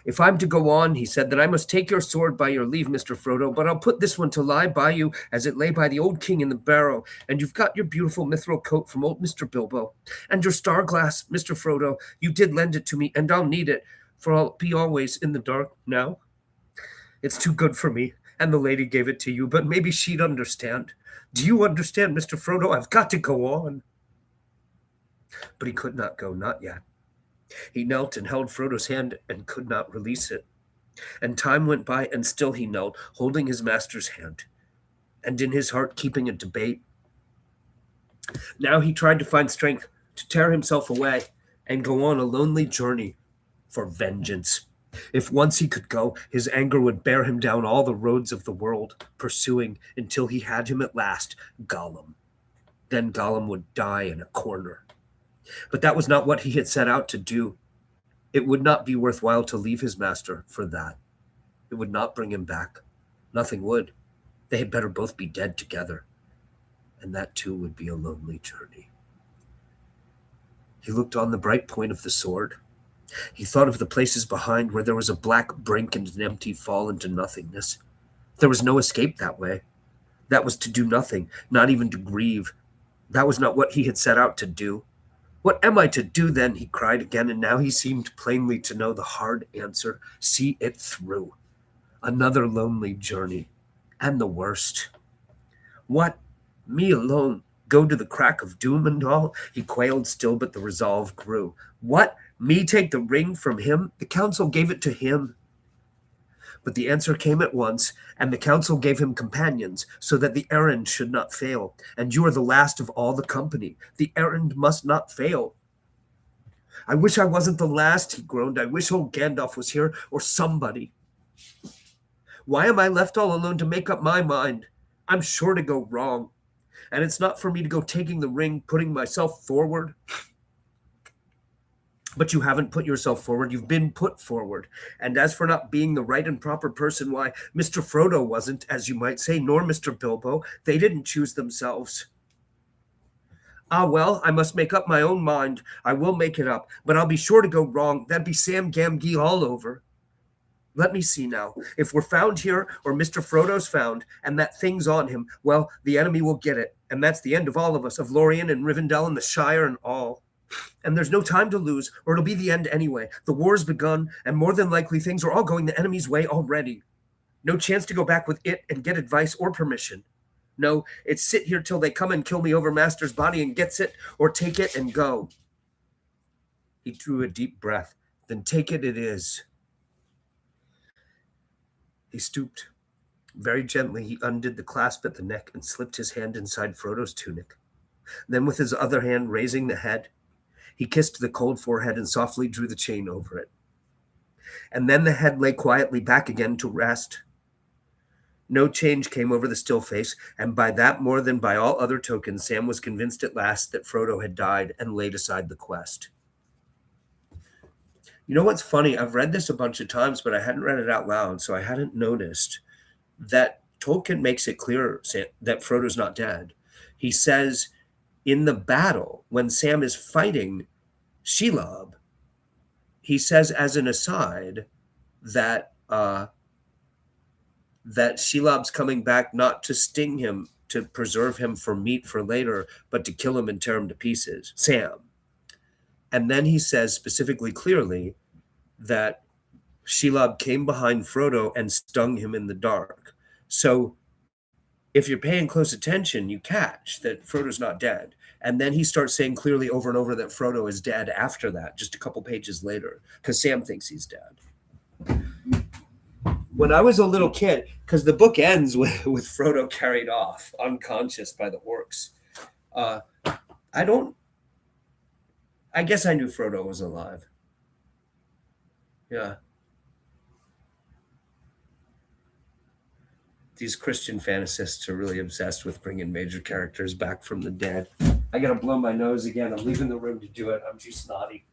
"If I'm to go on," he said, "then I must take your sword by your leave, Mr. Frodo, but I'll put this one to lie by you as it lay by the old king in the barrow, and you've got your beautiful mithril coat from old Mr. Bilbo, and your star glass, Mr. Frodo, you did lend it to me, and I'll need it, for I'll be always in the dark now. It's too good for me, and the lady gave it to you, but maybe she'd understand. Do you understand, Mr. Frodo? I've got to go on." But he could not go, not yet. He knelt and held Frodo's hand and could not release it. And time went by, and still he knelt, holding his master's hand, and in his heart keeping a debate. Now he tried to find strength to tear himself away and go on a lonely journey for vengeance. If once he could go, his anger would bear him down all the roads of the world, pursuing until he had him at last, Gollum. Then Gollum would die in a corner. But that was not what he had set out to do. It would not be worthwhile to leave his master for that. It would not bring him back. Nothing would. They had better both be dead together. And that too would be a lonely journey. He looked on the bright point of the sword. He thought of the places behind where there was a black brink and an empty fall into nothingness. There was no escape that way. That was to do nothing, not even to grieve. That was not what he had set out to do. What am I to do then? He cried again, and now he seemed plainly to know the hard answer. See it through. Another lonely journey. And the worst. What? Me alone? Go to the crack of doom and all? He quailed still, but the resolve grew. What? Me take the ring from him? The council gave it to him. But the answer came at once, and the council gave him companions, so that the errand should not fail. And you are the last of all the company. The errand must not fail. I wish I wasn't the last, he groaned. I wish old Gandalf was here, or somebody. Why am I left all alone to make up my mind? I'm sure to go wrong. And it's not for me to go taking the ring, putting myself forward. But you haven't put yourself forward. You've been put forward. And as for not being the right and proper person, why, Mr. Frodo wasn't, as you might say, nor Mr. Bilbo. They didn't choose themselves. Ah, well, I must make up my own mind. I will make it up, but I'll be sure to go wrong. That'd be Sam Gamgee all over. Let me see now. If we're found here, or Mr. Frodo's found, and that thing's on him, well, the enemy will get it. And that's the end of all of us, of Lorien and Rivendell and the Shire and all. And there's no time to lose, or it'll be the end anyway. The war's begun, and more than likely things are all going the enemy's way already. No chance to go back with it and get advice or permission. No, it's sit here till they come and kill me over Master's body and gets it, or take it and go. He drew a deep breath. Then take it is. He stooped. Very gently, he undid the clasp at the neck and slipped his hand inside Frodo's tunic. Then with his other hand raising the head, he kissed the cold forehead and softly drew the chain over it. And then the head lay quietly back again to rest. No change came over the still face, and by that more than by all other tokens, Sam was convinced at last that Frodo had died and laid aside the quest. You know what's funny? I've read this a bunch of times, but I hadn't read it out loud, so I hadn't noticed that Tolkien makes it clear that Frodo's not dead. He says in the battle, when Sam is fighting Shelob, he says as an aside that that Shelob's coming back not to sting him, to preserve him for meat for later, but to kill him and tear him to pieces, Sam. And then he says specifically clearly that Shelob came behind Frodo and stung him in the dark. So if you're paying close attention, you catch that Frodo's not dead. And then he starts saying clearly over and over that Frodo is dead after that, just a couple pages later, because Sam thinks he's dead. When I was a little kid, because the book ends with Frodo carried off, unconscious by the orcs, I guess I knew Frodo was alive. Yeah. These Christian fantasists are really obsessed with bringing major characters back from the dead. I gotta blow my nose again. I'm leaving the room to do it. I'm too snotty.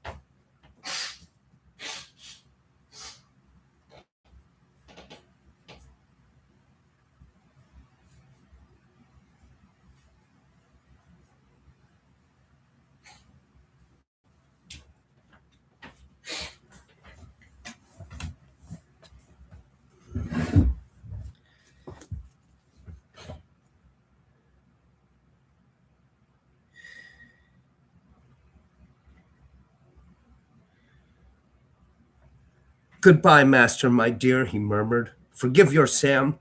Goodbye, master, my dear, he murmured. Forgive your Sam.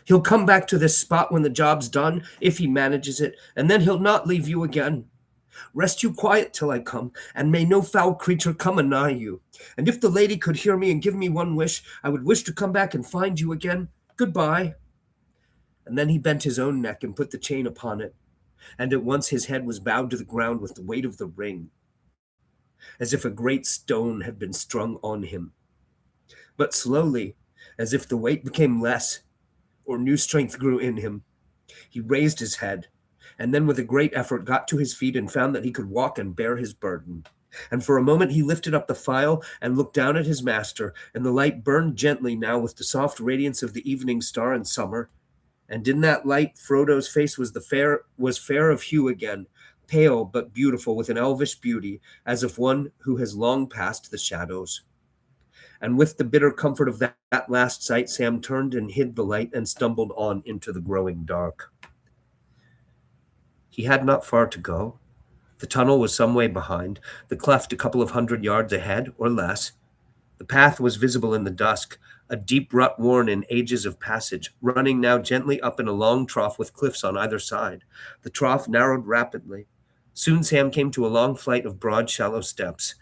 He'll come back to this spot when the job's done, if he manages it, and then he'll not leave you again. Rest you quiet till I come, and may no foul creature come anigh you. And if the lady could hear me and give me one wish, I would wish to come back and find you again. Goodbye. And then he bent his own neck and put the chain upon it, and at once his head was bowed to the ground with the weight of the ring, as if a great stone had been strung on him. But slowly, as if the weight became less, or new strength grew in him, he raised his head, and then with a great effort got to his feet and found that he could walk and bear his burden. And for a moment he lifted up the phial and looked down at his master, and the light burned gently now with the soft radiance of the evening star in summer. And in that light Frodo's face was fair of hue again, pale but beautiful with an elvish beauty, as of one who has long passed the shadows. And with the bitter comfort of that last sight, Sam turned and hid the light and stumbled on into the growing dark. He had not far to go. The tunnel was some way behind, the cleft a couple of 100 yards ahead or less. The path was visible in the dusk, a deep rut worn in ages of passage, running now gently up in a long trough with cliffs on either side. The trough narrowed rapidly. Soon Sam came to a long flight of broad, shallow steps.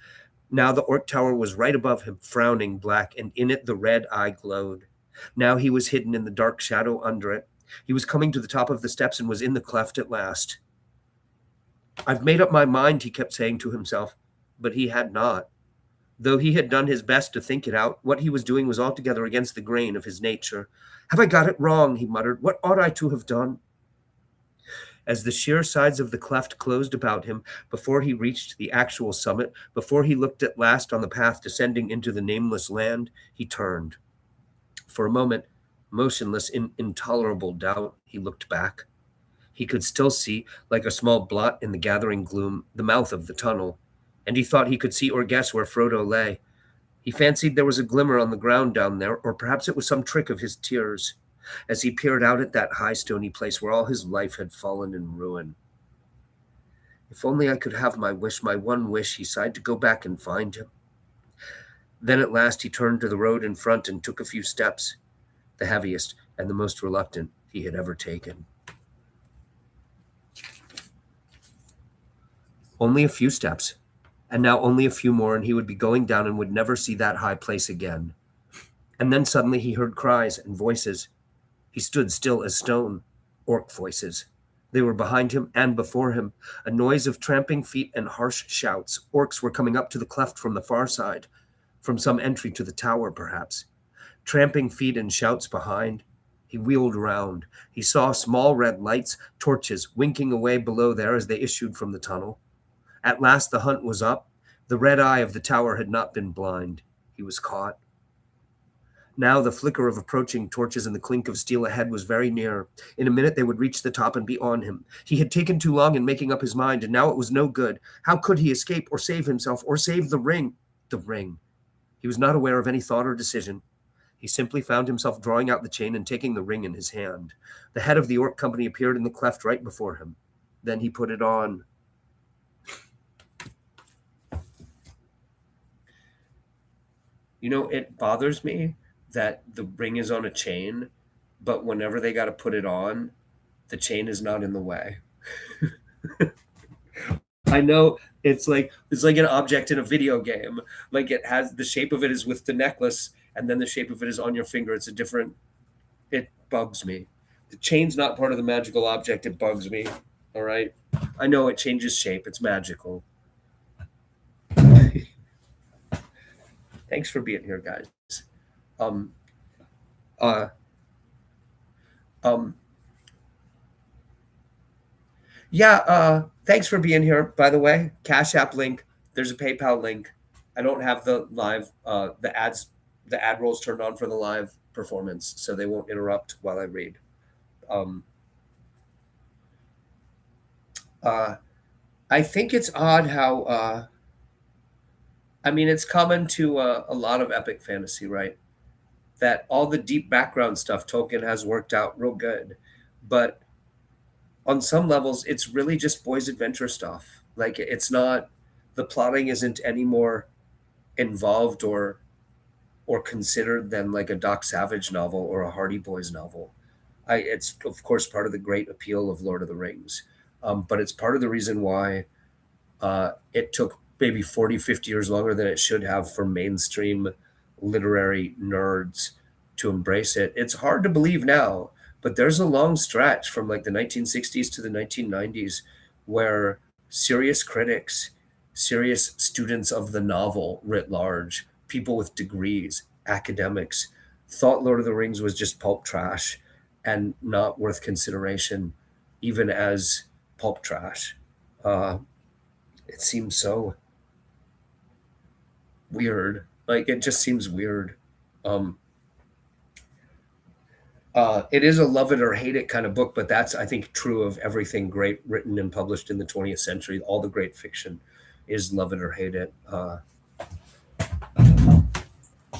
Now the Orc Tower was right above him, frowning black, and in it the red eye glowed. Now he was hidden in the dark shadow under it. He was coming to the top of the steps and was in the cleft at last. "I've made up my mind," he kept saying to himself, but he had not. Though he had done his best to think it out, what he was doing was altogether against the grain of his nature. "Have I got it wrong?" he muttered. "What ought I to have done?" As the sheer sides of the cleft closed about him, before he reached the actual summit, before he looked at last on the path descending into the nameless land, he turned. For a moment, motionless in intolerable doubt, he looked back. He could still see, like a small blot in the gathering gloom, the mouth of the tunnel, and he thought he could see or guess where Frodo lay. He fancied there was a glimmer on the ground down there, or perhaps it was some trick of his tears, as he peered out at that high stony place where all his life had fallen in ruin. "If only I could have my wish, my one wish," he sighed, "to go back and find him." Then at last he turned to the road in front and took a few steps, the heaviest and the most reluctant he had ever taken. Only a few steps, and now only a few more, and he would be going down and would never see that high place again. And then suddenly he heard cries and voices. He stood still as stone. Orc voices. They were behind him and before him, a noise of tramping feet and harsh shouts. Orcs were coming up to the cleft from the far side, from some entry to the tower, perhaps. Tramping feet and shouts behind. He wheeled round. He saw small red lights, torches, winking away below there as they issued from the tunnel. At last the hunt was up. The red eye of the tower had not been blind. He was caught. Now the flicker of approaching torches and the clink of steel ahead was very near. In a minute they would reach the top and be on him. He had taken too long in making up his mind, and now it was no good. How could he escape or save himself or save the ring? The ring. He was not aware of any thought or decision. He simply found himself drawing out the chain and taking the ring in his hand. The head of the Orc company appeared in the cleft right before him. Then he put it on. You know, it bothers me that the ring is on a chain, but whenever they got to put it on, the chain is not in the way. I know it's like an object in a video game. Like it has the shape of it is with the necklace, and then the shape of it is on your finger. It's a different. It bugs me. The chain's not part of the magical object. It bugs me. All right. I know it changes shape. It's magical. Thanks for being here, guys. Um, uh, yeah, thanks for being here, by the way. Cash App link. There's a PayPal link. I don't have the live, the ad rolls turned on for the live performance, so they won't interrupt while I read. I think it's odd how, I mean, it's common to a lot of epic fantasy, right? That all the deep background stuff Tolkien has worked out real good. But on some levels, it's really just boys' adventure stuff. Like, it's not, the plotting isn't any more involved or considered than like a Doc Savage novel or a Hardy Boys novel. It's, of course, part of the great appeal of Lord of the Rings. But it's part of the reason why it took maybe 40, 50 years longer than it should have for mainstream literary nerds to embrace it. It's hard to believe now, but there's a long stretch from like the 1960s to the 1990s where serious critics, serious students of the novel writ large, people with degrees, academics, thought Lord of the Rings was just pulp trash and not worth consideration, even as pulp trash. It seems so weird. Like it just seems weird. It is a love it or hate it kind of book, but that's I think true of everything great written and published in the 20th century. All the great fiction is love it or hate it.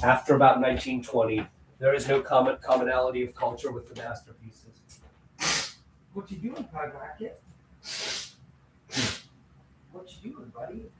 After about 1920, there is no commonality of culture with the masterpieces. What you doing, Pie Bracket? What you doing, buddy?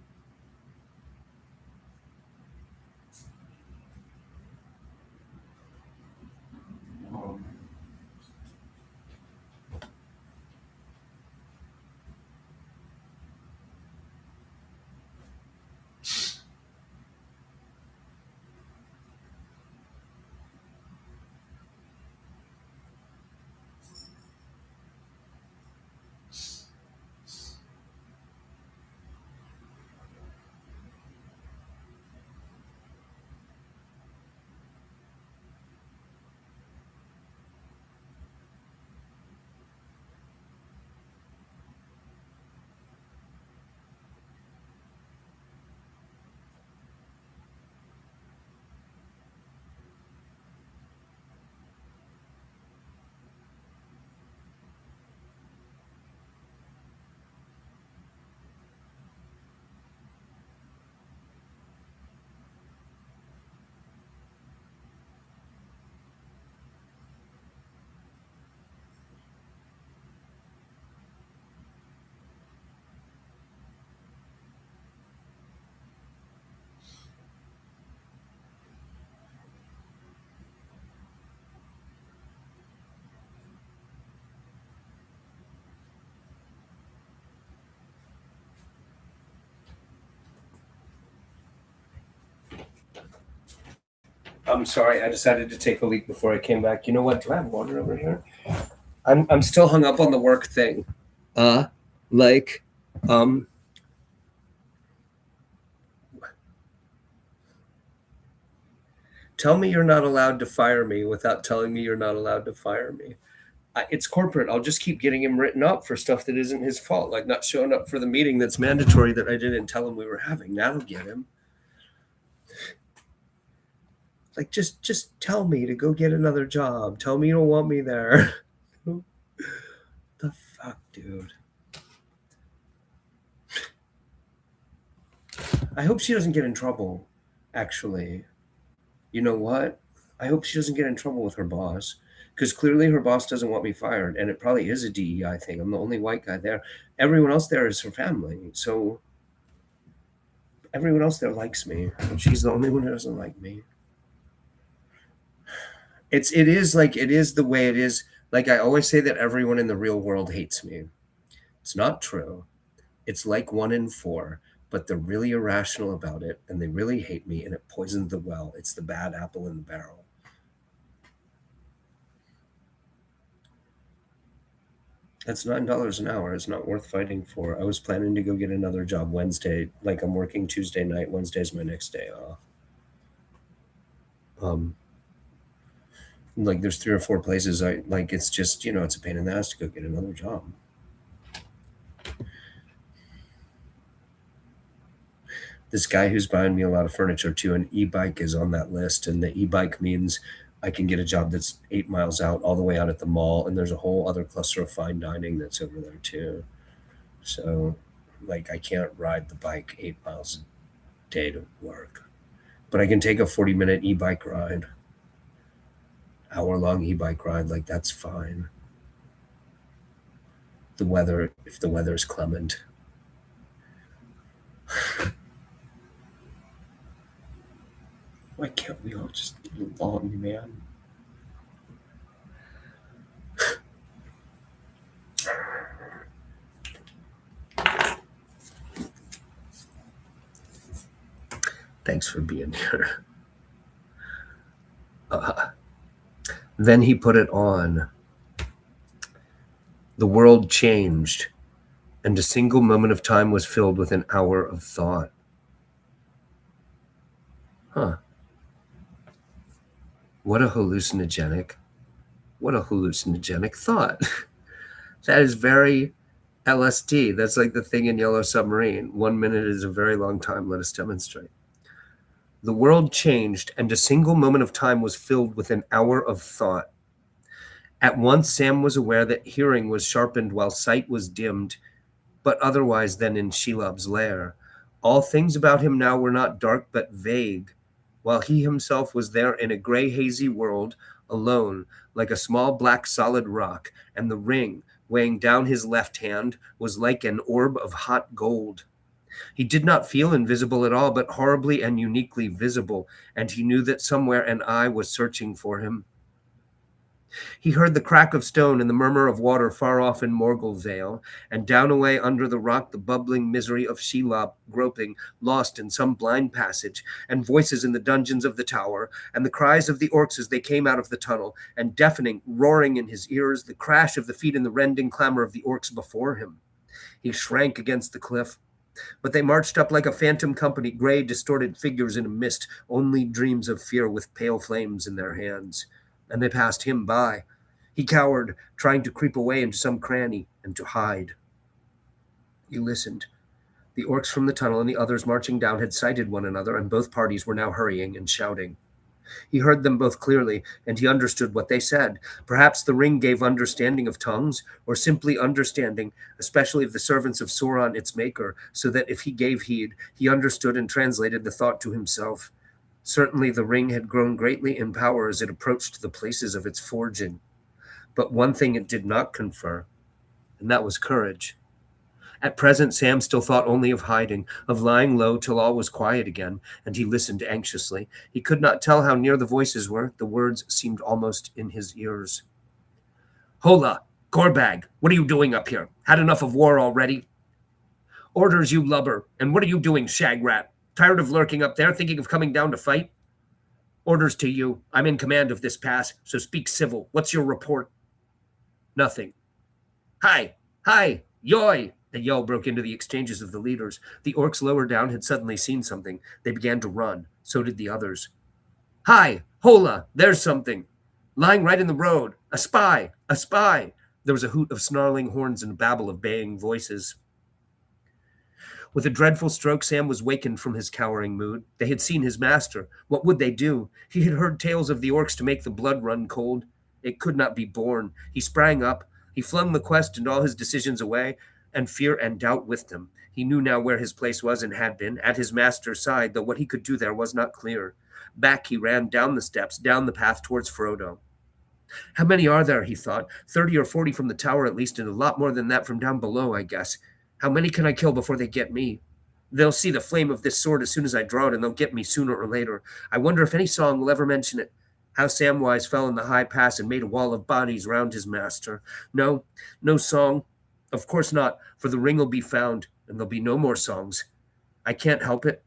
I'm sorry, I decided to take a leak before I came back. You know what? Do I have water over here? I'm still hung up on the work thing. Uh like um Tell me you're not allowed to fire me without telling me you're not allowed to fire me. It's corporate. I'll just keep getting him written up for stuff that isn't his fault, like not showing up for the meeting that's mandatory that I didn't tell him we were having. That'll get him. Like, just tell me to go get another job. Tell me you don't want me there. The fuck, dude. I hope she doesn't get in trouble, actually. You know what? I hope she doesn't get in trouble with her boss. Because clearly her boss doesn't want me fired, and it probably is a DEI thing. I'm the only white guy there. Everyone else there is her family. So everyone else there likes me. And she's the only one who doesn't like me. It is the way it is. Like I always say that everyone in the real world hates me. It's not true. It's like 1 in 4, but they're really irrational about it and they really hate me and it poisons the well. It's the bad apple in the barrel. That's $9 an hour. It's not worth fighting for. I was planning to go get another job Wednesday. Like I'm working Tuesday night. Wednesday's my next day off. Um, like there's 3 or 4 places I like. It's just it's a pain in the ass to go get another job. This guy who's buying me a lot of furniture too, an e-bike is on that list, and the e-bike means I can get a job that's 8 miles out, all the way out at the mall, and there's a whole other cluster of fine dining that's over there too. So, like, I can't ride the bike 8 miles a day to work, but I can take a 40-minute e-bike ride, hour-long e-bike ride. Like that's fine. The weather, if the weather is clement. Why can't we all just get along, man? Thanks for being here. Then he put it on. The world changed, and a single moment of time was filled with an hour of thought. Huh. What a hallucinogenic thought. That is very LSD. That's like the thing in Yellow Submarine. 1 minute is a very long time. Let us demonstrate. The world changed, and a single moment of time was filled with an hour of thought. At once, Sam was aware that hearing was sharpened while sight was dimmed, but otherwise than in Shelob's lair. All things about him now were not dark but vague, while he himself was there in a gray, hazy world, alone, like a small black solid rock, and the ring, weighing down his left hand, was like an orb of hot gold. He did not feel invisible at all, but horribly and uniquely visible, and he knew that somewhere an eye was searching for him. He heard the crack of stone and the murmur of water far off in Morgul Vale, and down away under the rock the bubbling misery of Shelob groping, lost in some blind passage, and voices in the dungeons of the tower, and the cries of the orcs as they came out of the tunnel, and deafening, roaring in his ears, the crash of the feet and the rending clamor of the orcs before him. He shrank against the cliff. But they marched up like a phantom company, gray, distorted figures in a mist, only dreams of fear with pale flames in their hands. And they passed him by. He cowered, trying to creep away into some cranny and to hide. He listened. The orcs from the tunnel and the others marching down had sighted one another, and both parties were now hurrying and shouting. He heard them both clearly, and he understood what they said. Perhaps the ring gave understanding of tongues, or simply understanding, especially of the servants of Sauron, its maker, so that if he gave heed, he understood and translated the thought to himself. Certainly the ring had grown greatly in power as it approached the places of its forging. But one thing it did not confer, and that was courage. At present, Sam still thought only of hiding, of lying low till all was quiet again, and he listened anxiously. He could not tell how near the voices were. The words seemed almost in his ears. "Hola, Gorbag, what are you doing up here? Had enough of war already?" "Orders, you lubber. And what are you doing, Shagrat? Tired of lurking up there, thinking of coming down to fight?" "Orders to you. I'm in command of this pass, so speak civil. What's your report?" "Nothing." "Hi, hi, yoy!" The yell broke into the exchanges of the leaders. The orcs lower down had suddenly seen something. They began to run. So did the others. "Hi! Hola! There's something! Lying right in the road! A spy! A spy!" There was a hoot of snarling horns and a babble of baying voices. With a dreadful stroke, Sam was wakened from his cowering mood. They had seen his master. What would they do? He had heard tales of the orcs to make the blood run cold. It could not be borne. He sprang up. He flung the quest and all his decisions away, and fear and doubt with them. He knew now where his place was and had been, at his master's side, though what he could do there was not clear. Back he ran, down the steps, down the path towards Frodo. How many are there, he thought. 30 or 40 from the tower at least, and a lot more than that from down below, I guess. How many can I kill before they get me? They'll see the flame of this sword as soon as I draw it, and they'll get me sooner or later. I wonder if any song will ever mention it. How Samwise fell in the high pass and made a wall of bodies round his master. No song. Of course not, for the ring will be found, and there'll be no more songs. I can't help it.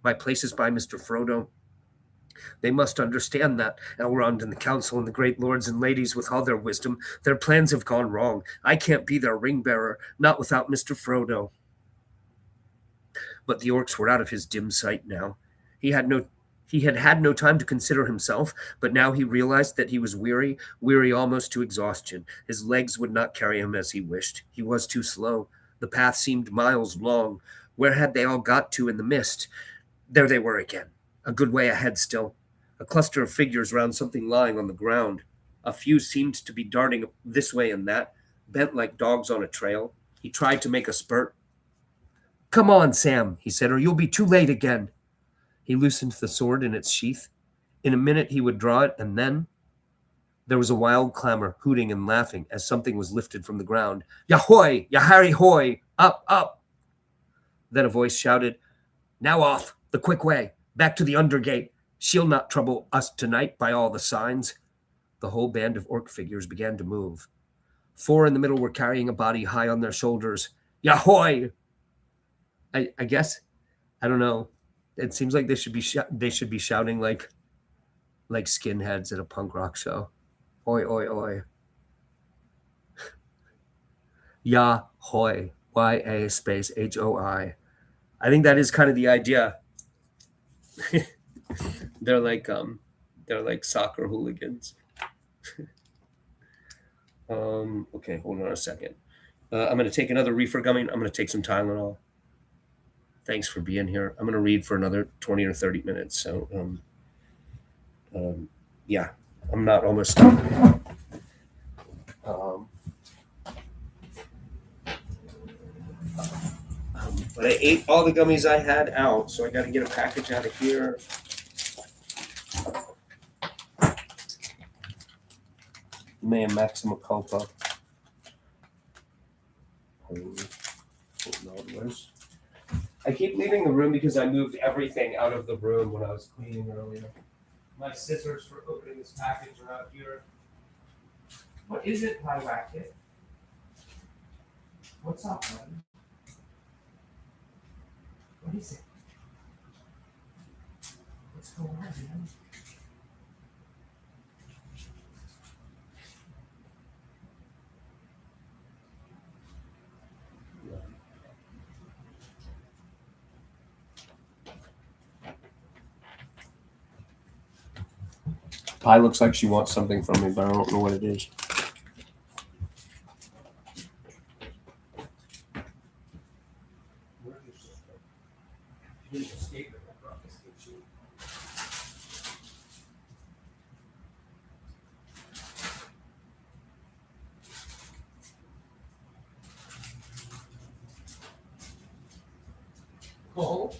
My place is by Mr. Frodo. They must understand that, Elrond and the council and the great lords and ladies with all their wisdom. Their plans have gone wrong. I can't be their ring-bearer, not without Mr. Frodo. But the orcs were out of his dim sight now. He had had no time to consider himself, but now he realized that he was weary almost to exhaustion. His legs would not carry him as he wished. He was too slow. The path seemed miles long. Where had they all got to in the mist? There they were again. A good way ahead still. A cluster of figures round something lying on the ground. A few seemed to be darting this way and that, bent like dogs on a trail. He tried to make a spurt. "Come on, Sam," he said, "or you'll be too late again." He loosened the sword in its sheath. In a minute he would draw it, and then there was a wild clamor, hooting and laughing, as something was lifted from the ground. "Yahoy! Yahari hoy! Up, up!" Then a voice shouted, "Now off, the quick way, back to the Undergate. She'll not trouble us tonight by all the signs." The whole band of orc figures began to move. 4 in the middle were carrying a body high on their shoulders. "Yahoy!" I guess, I don't know. It seems like they should be shouting like skinheads at a punk rock show. Oi, oi, oi. Yahoy. Y-A space H-O-I. I think that is kind of the idea. They're like soccer hooligans. Okay, hold on a second. I'm going to take another reefer gummy. I'm going to take some Tylenol. Thanks for being here. I'm going to read for another 20 or 30 minutes. So, yeah, I'm not almost done. But I ate all the gummies I had out, so I got to get a package out of here. Mea maxima culpa. I keep leaving the room because I moved everything out of the room when I was cleaning earlier. My scissors for opening this package are out here. What is it, Pie Racket? What's up, man? What is it? What's going on, man? Pie looks like she wants something from me, but I don't know what it is. Oh,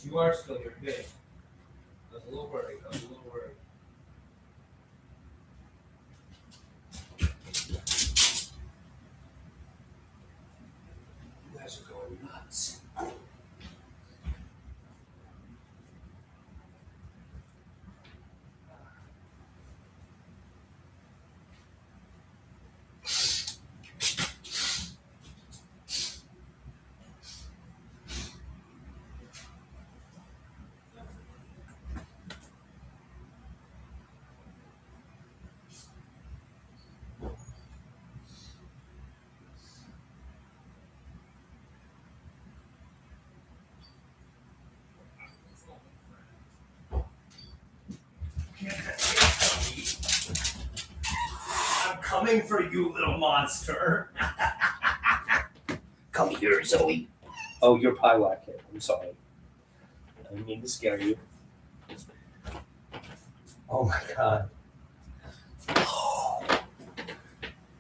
you are still here. Good. I was a little worried. You guys are going nuts. I'm coming for you, little monster. Come here, Zoe. Oh, you're Pie Racket. I'm sorry. I didn't mean to scare you. Oh my god.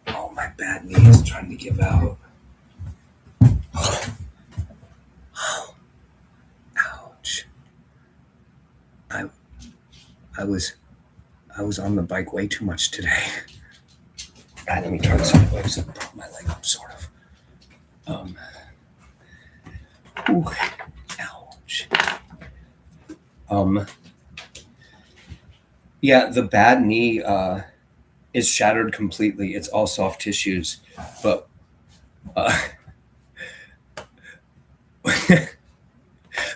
Oh, my bad knee is trying to give out. Ouch. I was on the bike way too much today. Let me turn sideways and prop my leg up, sort of. Ooh, ouch. Yeah, the bad knee is shattered completely. It's all soft tissues, but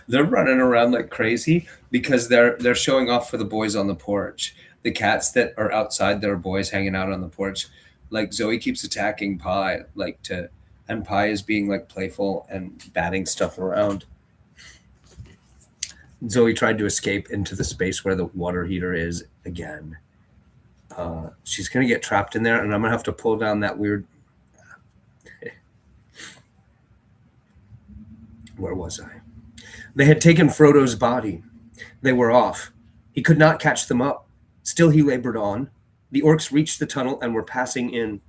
they're running around like crazy because they're showing off for the boys on the porch. The cats that are outside, there are boys hanging out on the porch. Like Zoe keeps attacking Pie, and Pie is being like playful and batting stuff around. Zoe tried to escape into the space where the water heater is again. She's gonna get trapped in there, and I'm gonna have to pull down that weird. Where was I? They had taken Frodo's body. They were off. He could not catch them up. Still he labored on. The orcs reached the tunnel and were passing in.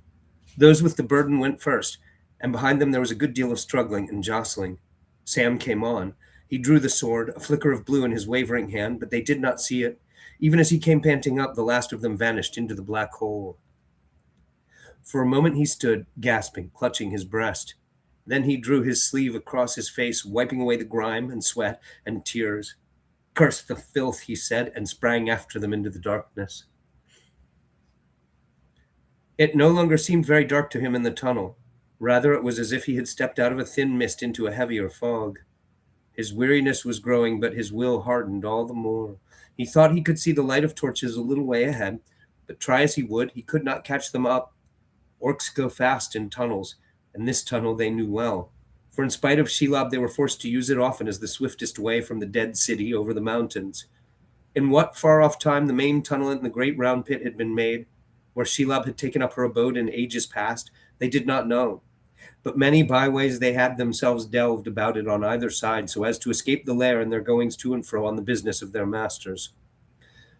Those with the burden went first, and behind them there was a good deal of struggling and jostling. Sam came on. He drew the sword, a flicker of blue in his wavering hand, but they did not see it. Even as he came panting up, the last of them vanished into the black hole. For a moment he stood, gasping, clutching his breast. Then he drew his sleeve across his face, wiping away the grime and sweat and tears. Curse the filth, he said, and sprang after them into the darkness. It no longer seemed very dark to him in the tunnel. Rather, it was as if he had stepped out of a thin mist into a heavier fog. His weariness was growing, but his will hardened all the more. He thought he could see the light of torches a little way ahead, but try as he would, he could not catch them up. Orcs go fast in tunnels, and this tunnel they knew well. For in spite of Shelob, they were forced to use it often as the swiftest way from the dead city over the mountains. In what far-off time the main tunnel in the great round pit had been made, where Shelob had taken up her abode in ages past, they did not know. But many byways they had themselves delved about it on either side, so as to escape the lair in their goings to and fro on the business of their masters.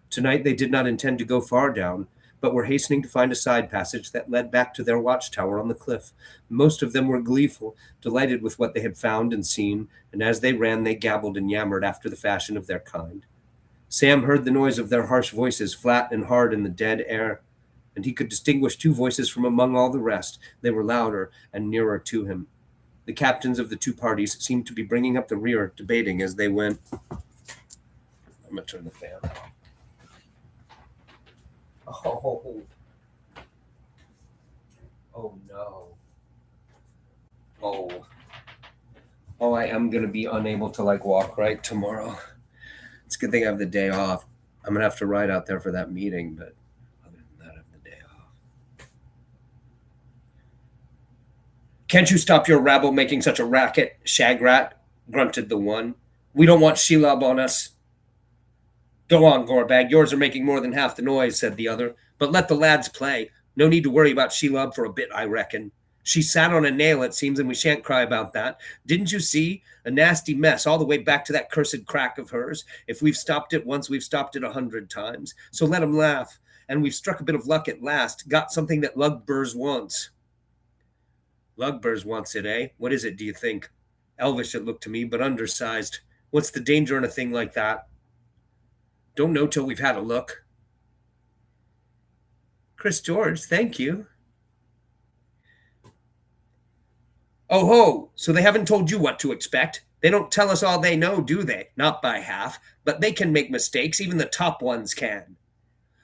Tonight they did not intend to go far down, but were hastening to find a side passage that led back to their watchtower on the cliff. Most of them were gleeful, delighted with what they had found and seen, and as they ran they gabbled and yammered after the fashion of their kind. Sam heard the noise of their harsh voices, flat and hard in the dead air, and he could distinguish two voices from among all the rest. They were louder and nearer to him. The captains of the two parties seemed to be bringing up the rear, debating as they went. I'm going to turn the fan off. Oh no. Oh. Oh, I am going to be unable to walk right tomorrow. It's a good thing I have the day off. I'm going to have to ride out there for that meeting, but other than that, I have the day off. Can't you stop your rabble making such a racket, Shagrat? Grunted the one. We don't want Shelob on us. Go on, Gorbag. Yours are making more than half the noise, said the other. But let the lads play. No need to worry about Shelob for a bit, I reckon. She sat on a nail, it seems, and we shan't cry about that. Didn't you see? A nasty mess all the way back to that cursed crack of hers. If we've stopped it once, we've stopped it 100 times. So let 'em laugh. And we've struck a bit of luck at last. Got something that Lugburs wants. Lugburs wants it, eh? What is it, do you think? Elvish it looked to me, but undersized. What's the danger in a thing like that? Don't know till we've had a look. Chris George, thank you. Oh ho, so they haven't told you what to expect. They don't tell us all they know, do they? Not by half. But they can make mistakes, even the top ones can.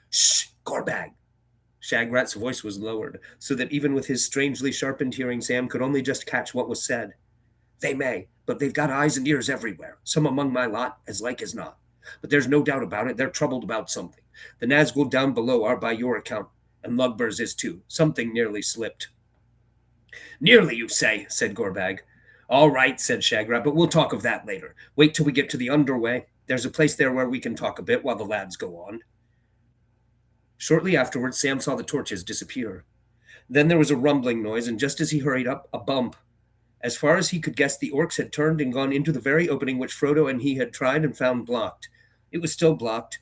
Shh, Gorbag. Shagrat's voice was lowered, so that even with his strangely sharpened hearing, Sam could only just catch what was said. They may, but they've got eyes and ears everywhere, some among my lot, as like as not. But there's no doubt about it, they're troubled about something. The Nazgul down below are by your account, and Lugbers is too. Something nearly slipped. Nearly, you say, said Gorbag. All right, said Shagrat, but we'll talk of that later. Wait till we get to the underway. There's a place there where we can talk a bit while the lads go on. Shortly afterwards, Sam saw the torches disappear. Then there was a rumbling noise, and just as he hurried up, a bump. As far as he could guess, the orcs had turned and gone into the very opening which Frodo and he had tried and found blocked. It was still blocked.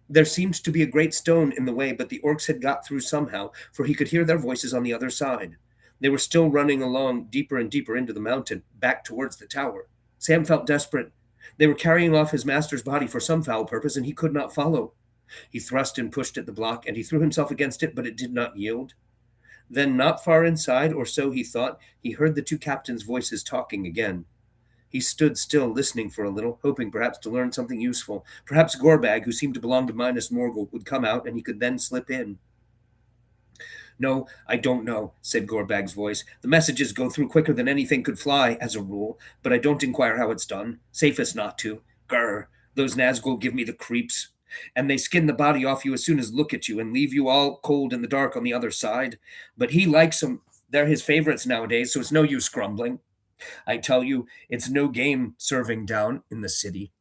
There seemed to be a great stone in the way, but the orcs had got through somehow, for he could hear their voices on the other side. They were still running along deeper and deeper into the mountain, back towards the tower. Sam felt desperate. They were carrying off his master's body for some foul purpose, and he could not follow. He thrust and pushed at the block, and he threw himself against it, but it did not yield. Then, not far inside, or so he thought, he heard the two captains' voices talking again. He stood still, listening for a little, hoping perhaps to learn something useful. Perhaps Gorbag, who seemed to belong to Minas Morgul, would come out, and he could then slip in. No, I don't know, said Gorbag's voice. The messages go through quicker than anything could fly, as a rule, but I don't inquire how it's done. Safest not to. Grr, those Nazgul give me the creeps. And they skin the body off you as soon as look at you and leave you all cold in the dark on the other side. But he likes them. They're his favorites nowadays, so it's no use grumbling. I tell you, it's no game serving down in the city.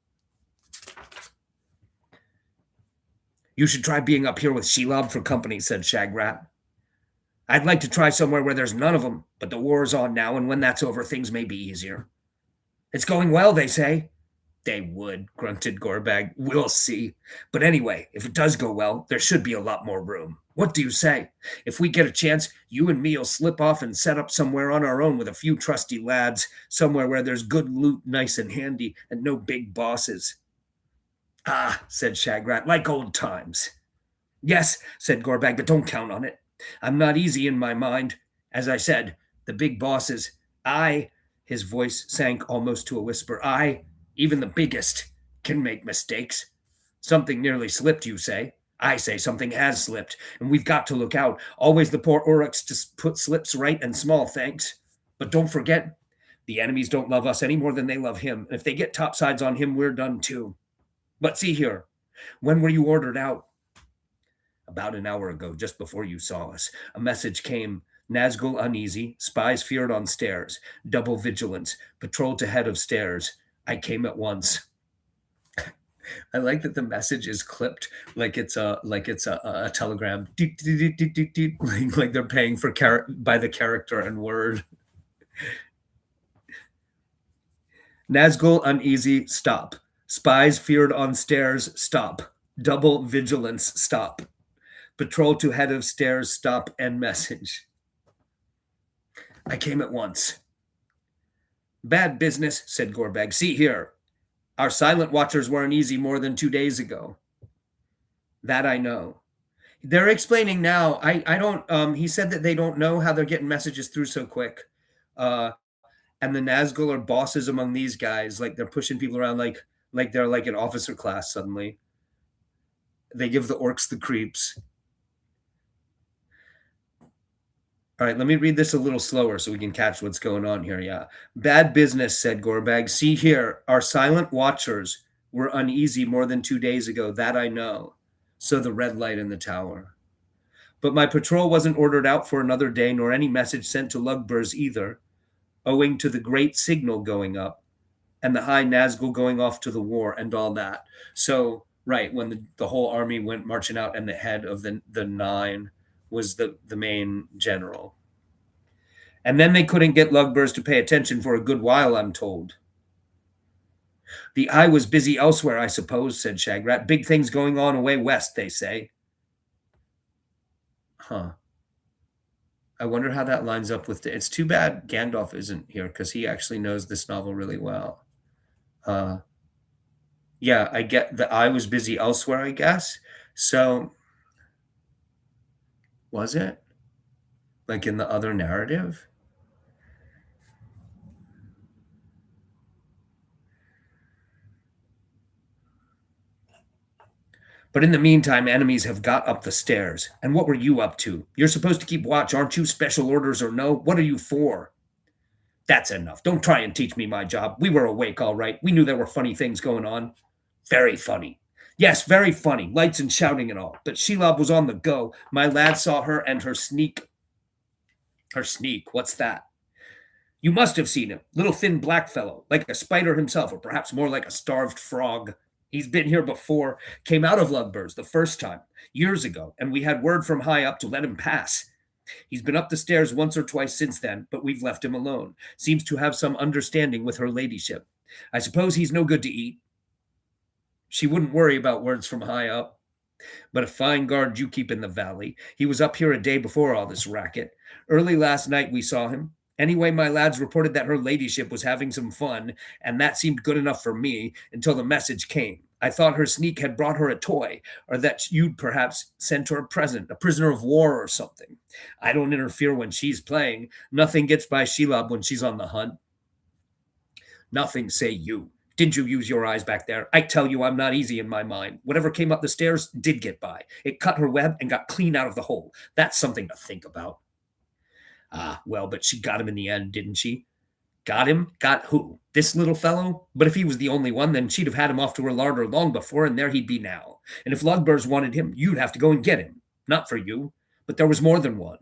You should try being up here with Shelob for company, said Shagrat. I'd like to try somewhere where there's none of them, but the war's on now, and when that's over, things may be easier. It's going well, they say. They would, grunted Gorbag. We'll see. But anyway, if it does go well, there should be a lot more room. What do you say? If we get a chance, you and me'll slip off and set up somewhere on our own with a few trusty lads, somewhere where there's good loot nice and handy, and no big bosses. Ah, said Shagrat, like old times. Yes, said Gorbag, but don't count on it. I'm not easy in my mind. As I said, the big bosses, his voice sank almost to a whisper, even the biggest, can make mistakes. Something nearly slipped, you say? I say something has slipped, and we've got to look out. Always the poor Uruks to put slips right and small thanks. But don't forget, the enemies don't love us any more than they love him, and if they get topsides on him, we're done too. But see here, when were you ordered out? About an hour ago, just before you saw us. A message came. Nazgul uneasy, spies feared on stairs, double vigilance, patrol to head of stairs. I came at once. I like that the message is clipped like it's a telegram. Like they're paying for by the character and word. Nazgul uneasy, stop. Spies feared on stairs, stop. Double vigilance, stop. Patrol to head of stairs, stop, and message. I came at once. Bad business, said Gorbag. See here. Our silent watchers weren't easy more than 2 days ago. That I know. They're explaining now. I don't, he said that they don't know how they're getting messages through so quick. And the Nazgul are bosses among these guys. Like they're pushing people around like they're like an officer class suddenly. They give the orcs the creeps. All right, let me read this a little slower so we can catch what's going on here. Yeah. Bad business, said Gorbag. See here, our silent watchers were uneasy more than 2 days ago. That I know. So the red light in the tower. But my patrol wasn't ordered out for another day, nor any message sent to Lugbers either, owing to the great signal going up and the high Nazgul going off to the war and all that. So, right, when the whole army went marching out and the head of the nine was the main general. And then they couldn't get Lugbers to pay attention for a good while, I'm told. The eye was busy elsewhere, I suppose, said Shagrat. Big things going on away west, they say. Huh. I wonder how that lines up with it's too bad Gandalf isn't here because he actually knows this novel really well. Yeah, I get the eye was busy elsewhere, I guess. So was it? Like in the other narrative? But in the meantime, enemies have got up the stairs. And what were you up to? You're supposed to keep watch, aren't you? Special orders or no? What are you for? That's enough. Don't try and teach me my job. We were awake, all right. We knew there were funny things going on. Very funny. Yes, very funny. Lights and shouting and all. But Shelob was on the go. My lad saw her and her sneak. Her sneak? What's that? You must have seen him. Little thin black fellow, like a spider himself, or perhaps more like a starved frog. He's been here before, came out of Lugbers the first time, years ago, and we had word from high up to let him pass. He's been up the stairs once or twice since then, but we've left him alone. Seems to have some understanding with her ladyship. I suppose he's no good to eat. She wouldn't worry about words from high up. But a fine guard you keep in the valley. He was up here a day before all this racket. Early last night we saw him. Anyway, my lads reported that her ladyship was having some fun, and that seemed good enough for me until the message came. I thought her sneak had brought her a toy, or that you'd perhaps sent her a present, a prisoner of war or something. I don't interfere when she's playing. Nothing gets by Shelob when she's on the hunt. Nothing, say you. Didn't you use your eyes back there? I tell you, I'm not easy in my mind. Whatever came up the stairs did get by. It cut her web and got clean out of the hole. That's something to think about. Ah, well, but she got him in the end, didn't she? Got him? Got who? This little fellow? But if he was the only one, then she'd have had him off to her larder long before, and there he'd be now. And if Lugbers wanted him, you'd have to go and get him. Not for you, but there was more than one.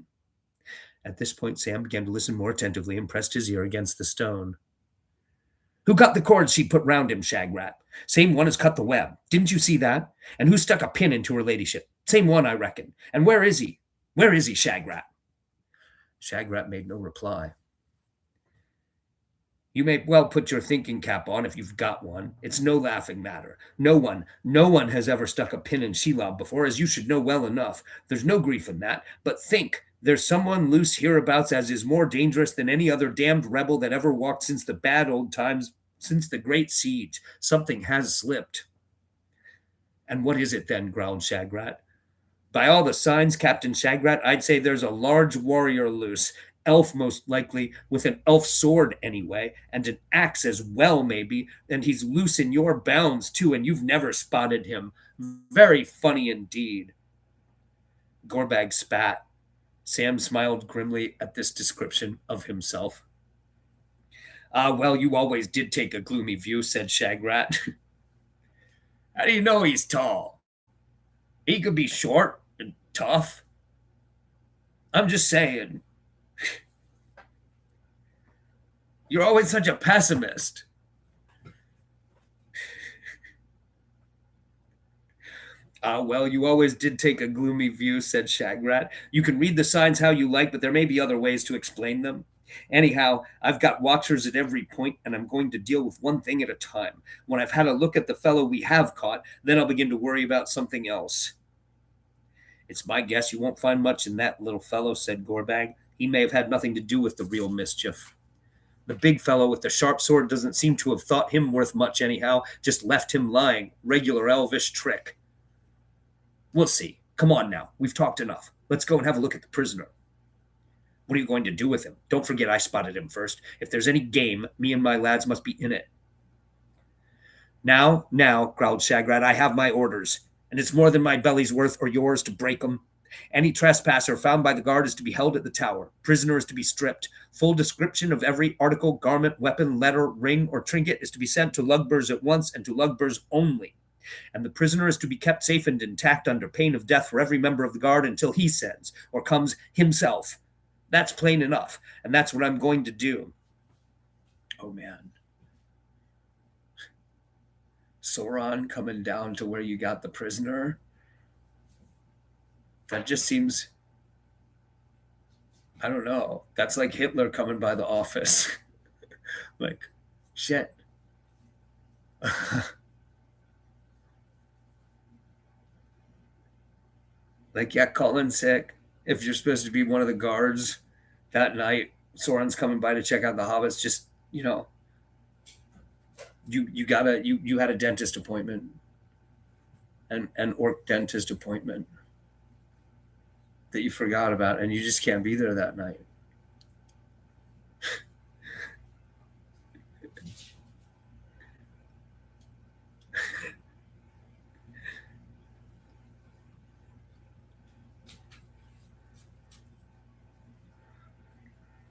At this point, Sam began to listen more attentively and pressed his ear against the stone. Who cut the cords she put round him, Shagrat? Same one as cut the web. Didn't you see that? And who stuck a pin into her ladyship? Same one, I reckon. And where is he? Where is he, Shagrat? Shagrat made no reply. You may well put your thinking cap on if you've got one. It's no laughing matter. No one has ever stuck a pin in Shelob before, as you should know well enough. There's no grief in that. But think, there's someone loose hereabouts as is more dangerous than any other damned rebel that ever walked since the bad old times, since the great siege. Something has slipped. And what is it then? Growled Shagrat. By all the signs, Captain Shagrat, I'd say there's a large warrior loose, elf most likely, with an elf sword anyway, and an axe as well, maybe, and he's loose in your bounds too, and you've never spotted him. Very funny indeed. Gorbag spat. Sam smiled grimly at this description of himself. Ah, well, you always did take a gloomy view, said Shagrat. How do you know he's tall? He could be short and tough. I'm just saying. You're always such a pessimist. Ah, well, you always did take a gloomy view, said Shagrat. You can read the signs how you like, but there may be other ways to explain them. Anyhow, I've got watchers at every point, and I'm going to deal with one thing at a time. When I've had a look at the fellow we have caught, then I'll begin to worry about something else. It's my guess you won't find much in that little fellow, said Gorbag. He may have had nothing to do with the real mischief. The big fellow with the sharp sword doesn't seem to have thought him worth much anyhow, just left him lying. Regular elvish trick. We'll see. Come on now. We've talked enough. Let's go and have a look at the prisoner. What are you going to do with him? Don't forget I spotted him first. If there's any game, me and my lads must be in it. Now, growled Shagrat, I have my orders, and it's more than my belly's worth or yours to break 'em. Any trespasser found by the guard is to be held at the tower. Prisoner is to be stripped. Full description of every article, garment, weapon, letter, ring, or trinket is to be sent to Lugbers at once and to Lugbers only. And the prisoner is to be kept safe and intact under pain of death for every member of the guard until he sends or comes himself. That's plain enough, and that's what I'm going to do. Oh man. Sauron coming down to where you got the prisoner. That just seems, I don't know. That's like Hitler coming by the office. Like, shit. Like, yeah, call in sick. If you're supposed to be one of the guards that night, Sauron's coming by to check out the hobbits. Just, you had a dentist appointment, an orc dentist appointment that you forgot about, and you just can't be there that night.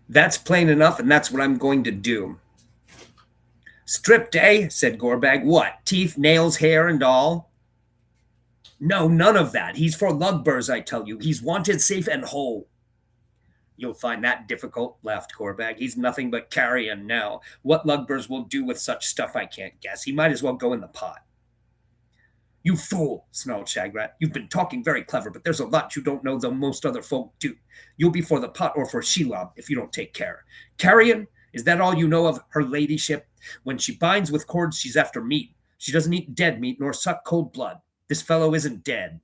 That's plain enough, and that's what I'm going to do. Stripped, eh? Said Gorbag. What? Teeth, nails, hair, and all? No, none of that. He's for Lugbers, I tell you. He's wanted safe and whole. You'll find that difficult, laughed Gorbag. He's nothing but carrion now. What Lugbers will do with such stuff I can't guess. He might as well go in the pot. You fool, snarled Shagrat. You've been talking very clever, but there's a lot you don't know though most other folk do. You'll be for the pot or for Shelob if you don't take care. Carrion, is that all you know of her ladyship? When she binds with cords, she's after meat. She doesn't eat dead meat nor suck cold blood. This fellow isn't dead.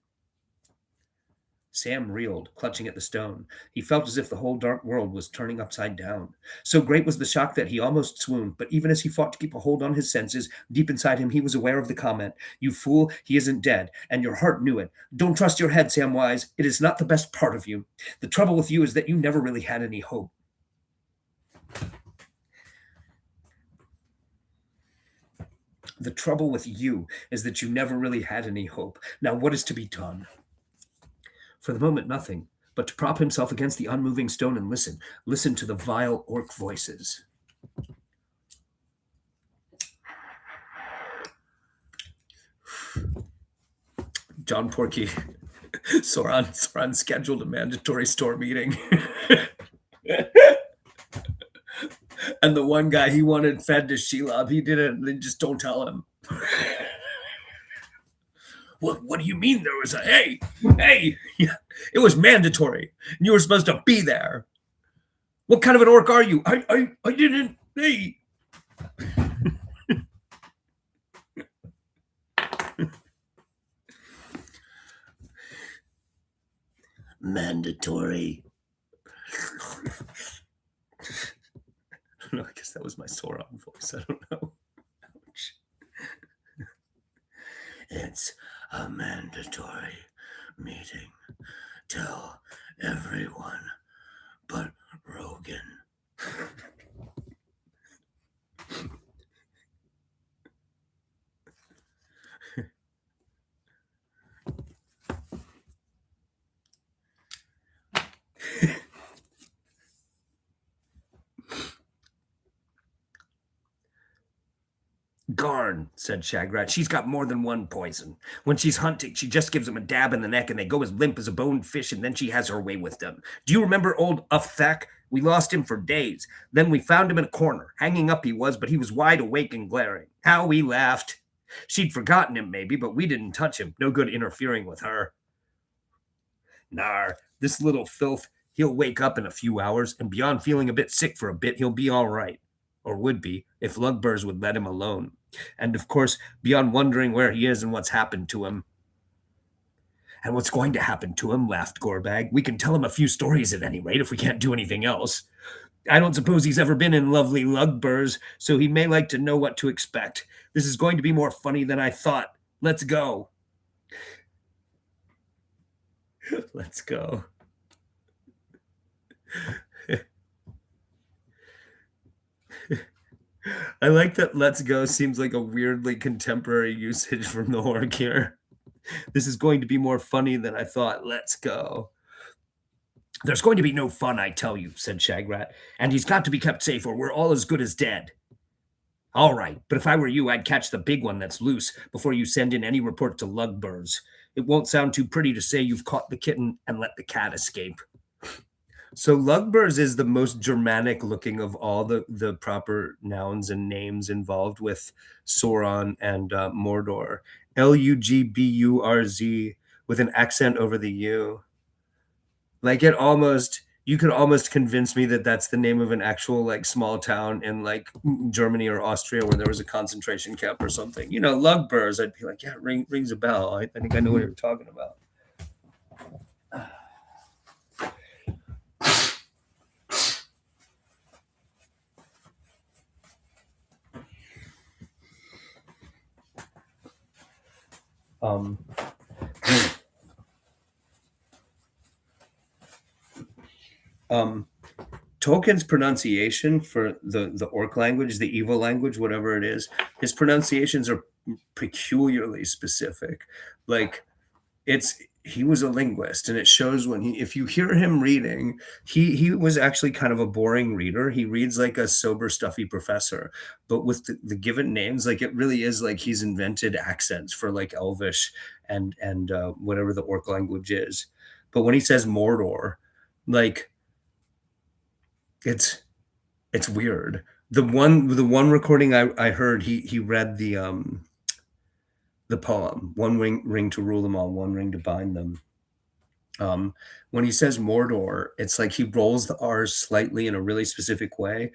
Sam reeled, clutching at the stone. He felt as if the whole dark world was turning upside down. So great was the shock that he almost swooned, but even as he fought to keep a hold on his senses, deep inside him he was aware of the comment. You fool, he isn't dead, and your heart knew it. Don't trust your head, Samwise. It is not the best part of you. The trouble with you is that you never really had any hope. The trouble with you is that you never really had any hope. Now what is to be done? For the moment, nothing, but to prop himself against the unmoving stone and listen to the vile orc voices. John Porky, Sauron scheduled a mandatory store meeting. And the one guy he wanted fed to Shelob, he didn't. They just don't tell him. What do you mean there was a hey? It was mandatory. And you were supposed to be there. What kind of an orc are you? I didn't. Hey. Mandatory. No, I guess that was my Sauron voice. I don't know. Ouch. It's a mandatory meeting. Tell everyone but Rogan. Garn, said Shagrat. She's got more than one poison. When she's hunting, she just gives them a dab in the neck and they go as limp as a boned fish, and then she has her way with them. Do you remember old Uthak? We lost him for days. Then we found him in a corner. Hanging up he was, but he was wide awake and glaring. How we laughed. She'd forgotten him, maybe, but we didn't touch him. No good interfering with her. Nar, this little filth, he'll wake up in a few hours, and beyond feeling a bit sick for a bit, he'll be all right. Or would be, if Lugbers would let him alone. And of course, beyond wondering where he is and what's happened to him. And what's going to happen to him, laughed Gorbag. We can tell him a few stories at any rate if we can't do anything else. I don't suppose he's ever been in lovely Lugbers, so he may like to know what to expect. This is going to be more funny than I thought. Let's go. Let's go. I like that "let's go" seems like a weirdly contemporary usage from the orc here. This is going to be more funny than I thought. Let's go. There's going to be no fun, I tell you, said Shagrat, and he's got to be kept safe or we're all as good as dead. All right, but if I were you, I'd catch the big one that's loose before you send in any report to Lugburs. It won't sound too pretty to say you've caught the kitten and let the cat escape. So Lugburs is the most Germanic looking of all the proper nouns and names involved with Sauron and Mordor. Lugburz with an accent over the U. Like you could almost convince me that that's the name of an actual like small town in like Germany or Austria where there was a concentration camp or something. Lugburs. I'd be like, yeah, rings a bell. I think I know what you're talking about. Um, Tolkien's pronunciation for the orc language, the evil language, whatever it is, his pronunciations are peculiarly specific. Like he was a linguist, and it shows if you hear him reading, he was actually kind of a boring reader. He reads like a sober, stuffy professor, but with the given names, like it really is like he's invented accents for like Elvish and whatever the orc language is. But when he says Mordor, like it's weird. The one recording I heard, he read the poem, one ring to rule them all, one ring to bind them. When he says Mordor, it's like he rolls the R's slightly in a really specific way.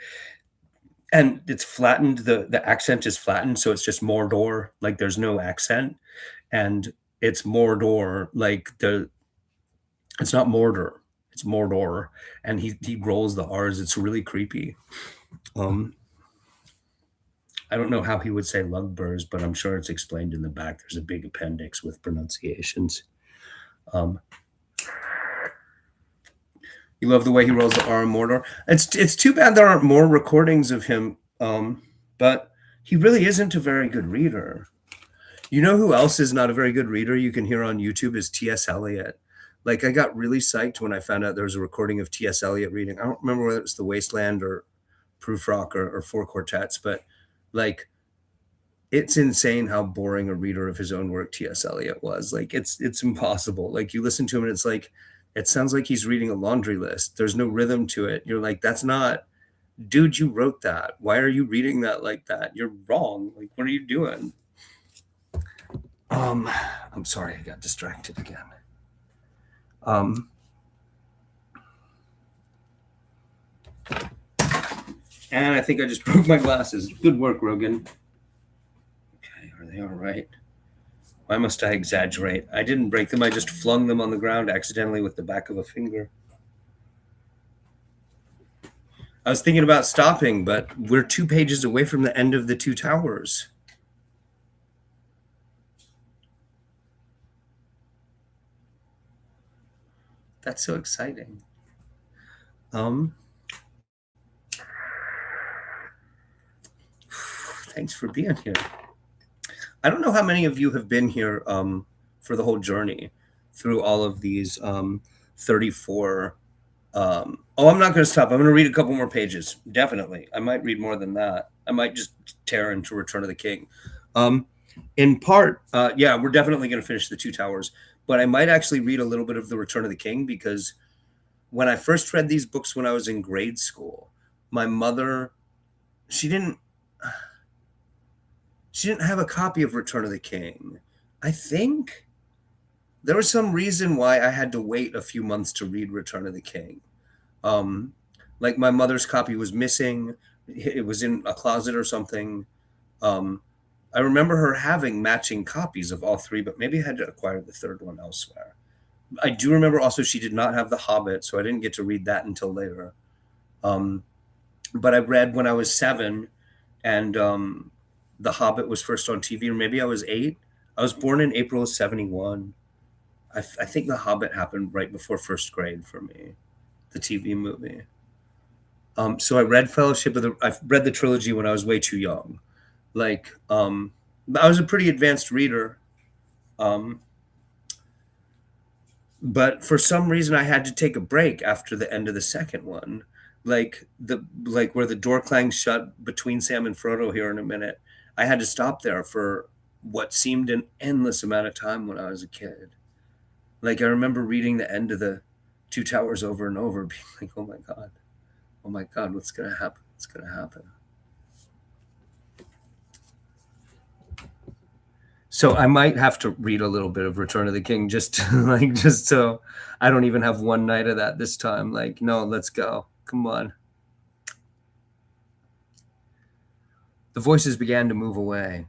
And it's flattened, the accent is flattened, so it's just Mordor, like there's no accent. And it's Mordor, like it's not Mordor, it's Mordor. And he rolls the R's. It's really creepy. I don't know how he would say Lugburs, but I'm sure it's explained in the back. There's a big appendix with pronunciations. You love the way he rolls the R in Mordor. It's too bad there aren't more recordings of him, but he really isn't a very good reader. You know who else is not a very good reader you can hear on YouTube is T.S. Eliot. Like I got really psyched when I found out there was a recording of T.S. Eliot reading. I don't remember whether it was The Wasteland or Prufrock or Four Quartets, but like it's insane how boring a reader of his own work T.S. Eliot was. Like it's impossible. Like you listen to him and it's like it sounds like he's reading a laundry list. There's no rhythm to it. You're like, that's not, dude, you wrote that. Why are you reading that like that? You're wrong. Like, what are you doing? I'm sorry, I got distracted again. And I think I just broke my glasses. Good work, Rogan. Okay, are they all right? Why must I exaggerate? I didn't break them. I just flung them on the ground accidentally with the back of a finger. I was thinking about stopping, but we're 2 pages away from the end of the Two Towers. That's so exciting. Thanks for being here. I don't know how many of you have been here for the whole journey through all of these 34. I'm not going to stop. I'm going to read a couple more pages. Definitely. I might read more than that. I might just tear into Return of the King. In part, yeah, we're definitely going to finish the Two Towers, but I might actually read a little bit of the Return of the King because when I first read these books when I was in grade school, my mother, she didn't have a copy of Return of the King. I think there was some reason why I had to wait a few months to read Return of the King. Like my mother's copy was missing. It was in a closet or something. I remember her having matching copies of all three, but maybe I had to acquire the third one elsewhere. I do remember also she did not have The Hobbit, so I didn't get to read that until later. But I read when I was 7, and The Hobbit was first on TV, or maybe I was 8. I was born in April of 71. I think The Hobbit happened right before first grade for me, the TV movie. So I read I've read the trilogy when I was way too young. Like, I was a pretty advanced reader. Um, but for some reason I had to take a break after the end of the second one. Like where the door clangs shut between Sam and Frodo here in a minute. I had to stop there for what seemed an endless amount of time when I was a kid. Like I remember reading the end of the Two Towers over and over, being like, oh my God, what's gonna happen? What's gonna happen? So I might have to read a little bit of Return of the King just so I don't even have one night of that this time. Like, no, let's go. Come on. The voices began to move away.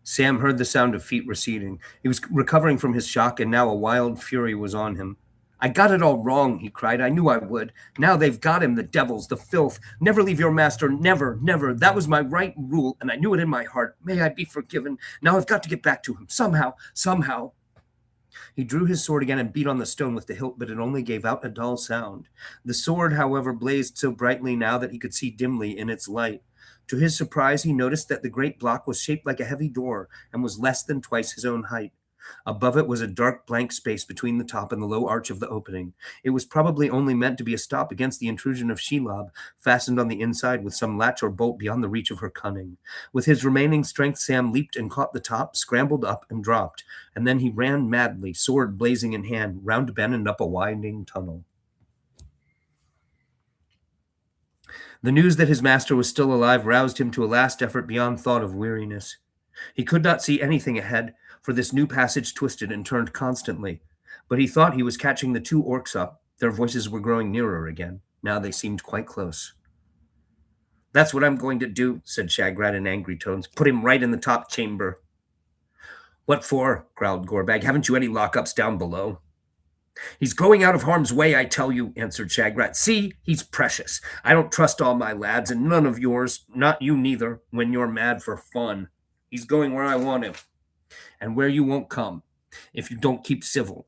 Sam heard the sound of feet receding. He was recovering from his shock, and now a wild fury was on him. I got it all wrong, he cried. I knew I would. Now they've got him, the devils, the filth. Never leave your master, never, never. That was my right rule, and I knew it in my heart. May I be forgiven. Now I've got to get back to him, somehow, somehow. He drew his sword again and beat on the stone with the hilt, but it only gave out a dull sound. The sword, however, blazed so brightly now that he could see dimly in its light. To his surprise, he noticed that the great block was shaped like a heavy door and was less than twice his own height. Above it was a dark blank space between the top and the low arch of the opening. It was probably only meant to be a stop against the intrusion of Shelob, fastened on the inside with some latch or bolt beyond the reach of her cunning. With his remaining strength, Sam leaped and caught the top, scrambled up and dropped, and then he ran madly, sword blazing in hand, round a bend and up a winding tunnel. The news that his master was still alive roused him to a last effort beyond thought of weariness. He could not see anything ahead, for this new passage twisted and turned constantly. But he thought he was catching the two orcs up. Their voices were growing nearer again. Now they seemed quite close. That's what I'm going to do, said Shagrat in angry tones. Put him right in the top chamber. What for? Growled Gorbag. Haven't you any lockups down below? He's going out of harm's way, I tell you, answered Shagrat. See, he's precious. I don't trust all my lads, and none of yours, not you neither, when you're mad for fun. He's going where I want him, and where you won't come, if you don't keep civil.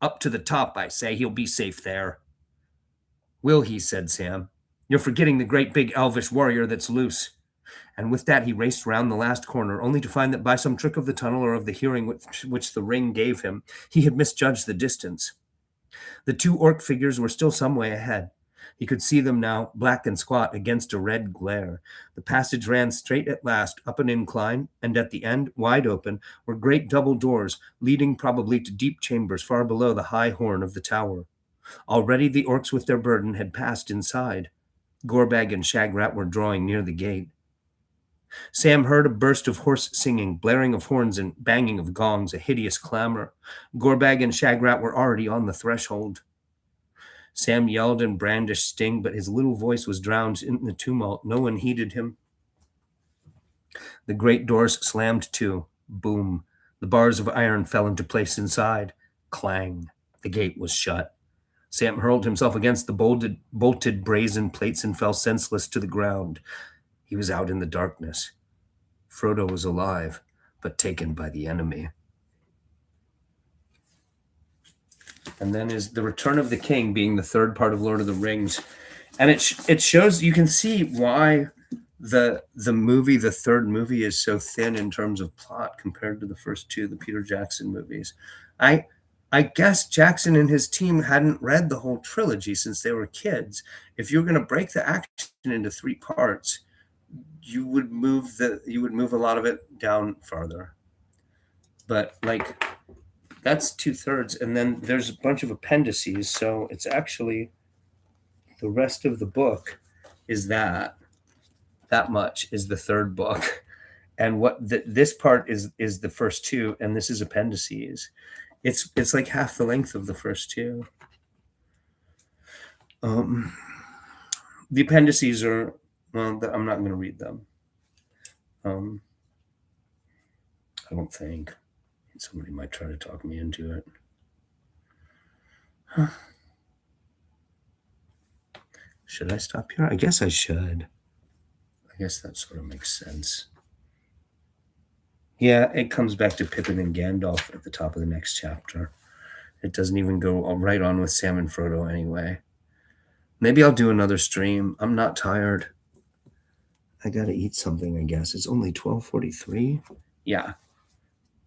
Up to the top, I say, he'll be safe there. Will he, said Sam. You're forgetting the great big elvish warrior that's loose. And with that he raced round the last corner, only to find that by some trick of the tunnel or of the hearing which the ring gave him, he had misjudged the distance. The two orc figures were still some way ahead. He could see them now, black and squat against a red glare. The passage ran straight at last, up an incline, and at the end, wide open, were great double doors, leading probably to deep chambers far below the high horn of the tower. Already the orcs with their burden had passed inside. Gorbag and Shagrat were drawing near the gate. Sam heard a burst of hoarse singing, blaring of horns and banging of gongs, a hideous clamor. Gorbag and Shagrat were already on the threshold. Sam yelled and brandished Sting, but his little voice was drowned in the tumult. No one heeded him. The great doors slammed to. Boom. The bars of iron fell into place inside. Clang. The gate was shut. Sam hurled himself against the bolted brazen plates and fell senseless to the ground. He was out in the darkness. Frodo was alive, but taken by the enemy. And then is The Return of the King being the third part of Lord of the Rings. And it shows, you can see why the movie, the third movie, is so thin in terms of plot compared to the first two, the Peter Jackson movies. I guess Jackson and his team hadn't read the whole trilogy since they were kids. If you're going to break the action into three parts, you would move a lot of it down farther. But like, that's 2/3, and then there's a bunch of appendices, so it's actually the rest of the book is that much is the third book, and this part is the first two, and this is appendices. It's like half the length of the first two. The appendices are, well, I'm not going to read them. I don't think. Somebody might try to talk me into it. Huh. Should I stop here? I guess I should. I guess that sort of makes sense. Yeah, it comes back to Pippin and Gandalf at the top of the next chapter. It doesn't even go right on with Sam and Frodo anyway. Maybe I'll do another stream. I'm not tired. I gotta eat something, I guess. It's only 12:43. Yeah.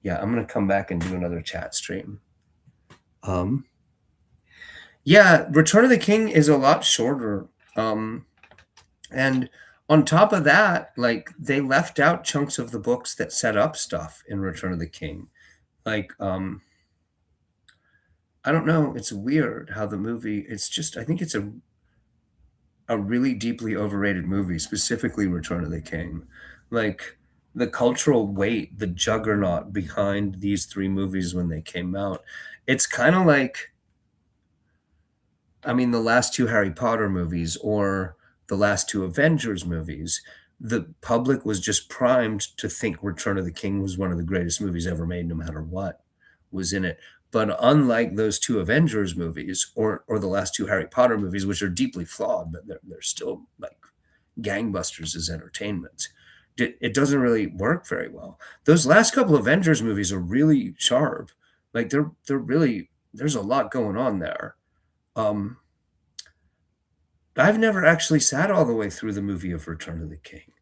Yeah, I'm gonna come back and do another chat stream. Yeah, Return of the King is a lot shorter. And on top of that, like they left out chunks of the books that set up stuff in Return of the King. Like, I don't know. It's weird how the movie, it's just, I think it's a really deeply overrated movie, specifically Return of the King. Like the cultural weight, the juggernaut behind these three movies when they came out. It's kind of like, I mean, the last two Harry Potter movies or the last two Avengers movies, the public was just primed to think Return of the King was one of the greatest movies ever made, no matter what was in it. But unlike those two Avengers movies or the last two Harry Potter movies, which are deeply flawed, but they're still like gangbusters as entertainment, it doesn't really work very well. Those last couple Avengers movies are really sharp. Like they're really, there's a lot going on there. I've never actually sat all the way through the movie of Return of the King,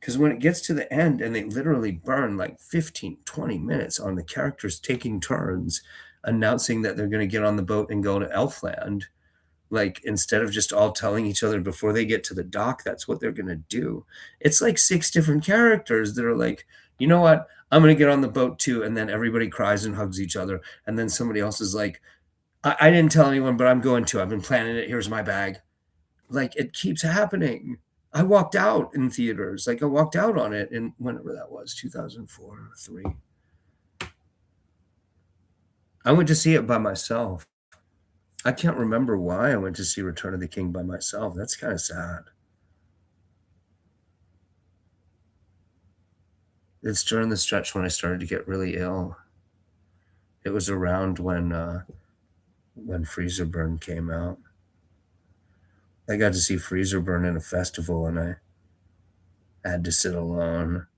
because when it gets to the end and they literally burn like 15, 20 minutes on the characters taking turns announcing that they're going to get on the boat and go to Elfland, like instead of just all telling each other before they get to the dock that's what they're going to do, it's like 6 different characters that are like, you know what, I'm going to get on the boat too, and then everybody cries and hugs each other, and then somebody else is like, I didn't tell anyone, but I'm going to, I've been planning it, here's my bag. Like it keeps happening. I walked out in theaters. Like I walked out on it in whenever that was, 2004 or 3. I went to see it by myself. I can't remember why I went to see Return of the King by myself. That's kind of sad. It's during the stretch when I started to get really ill. It was around when Freezer Burn came out. I got to see Freezer Burn in a festival and I had to sit alone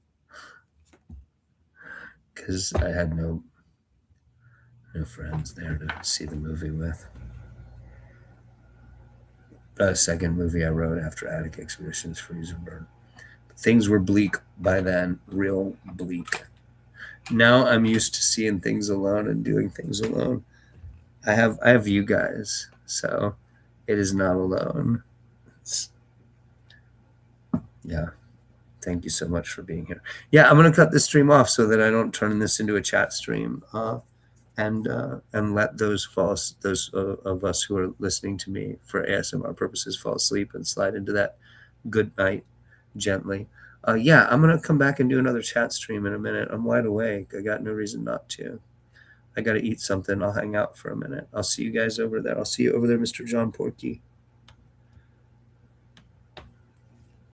because I had no friends there to see the movie with. The second movie I wrote after Attic Expeditions, Freezer Burn. Things were bleak by then, real bleak. Now I'm used to seeing things alone and doing things alone. I have you guys, so it is not alone. Yeah. Thank you so much for being here. Yeah, I'm gonna cut this stream off so that I don't turn this into a chat stream, and let those of us who are listening to me for ASMR purposes fall asleep and slide into that good night gently. Yeah, I'm gonna come back and do another chat stream in a minute. I'm wide awake. I got no reason not to. I gotta eat something. I'll hang out for a minute. I'll see you guys over there. I'll see you over there, Mr. John Porky.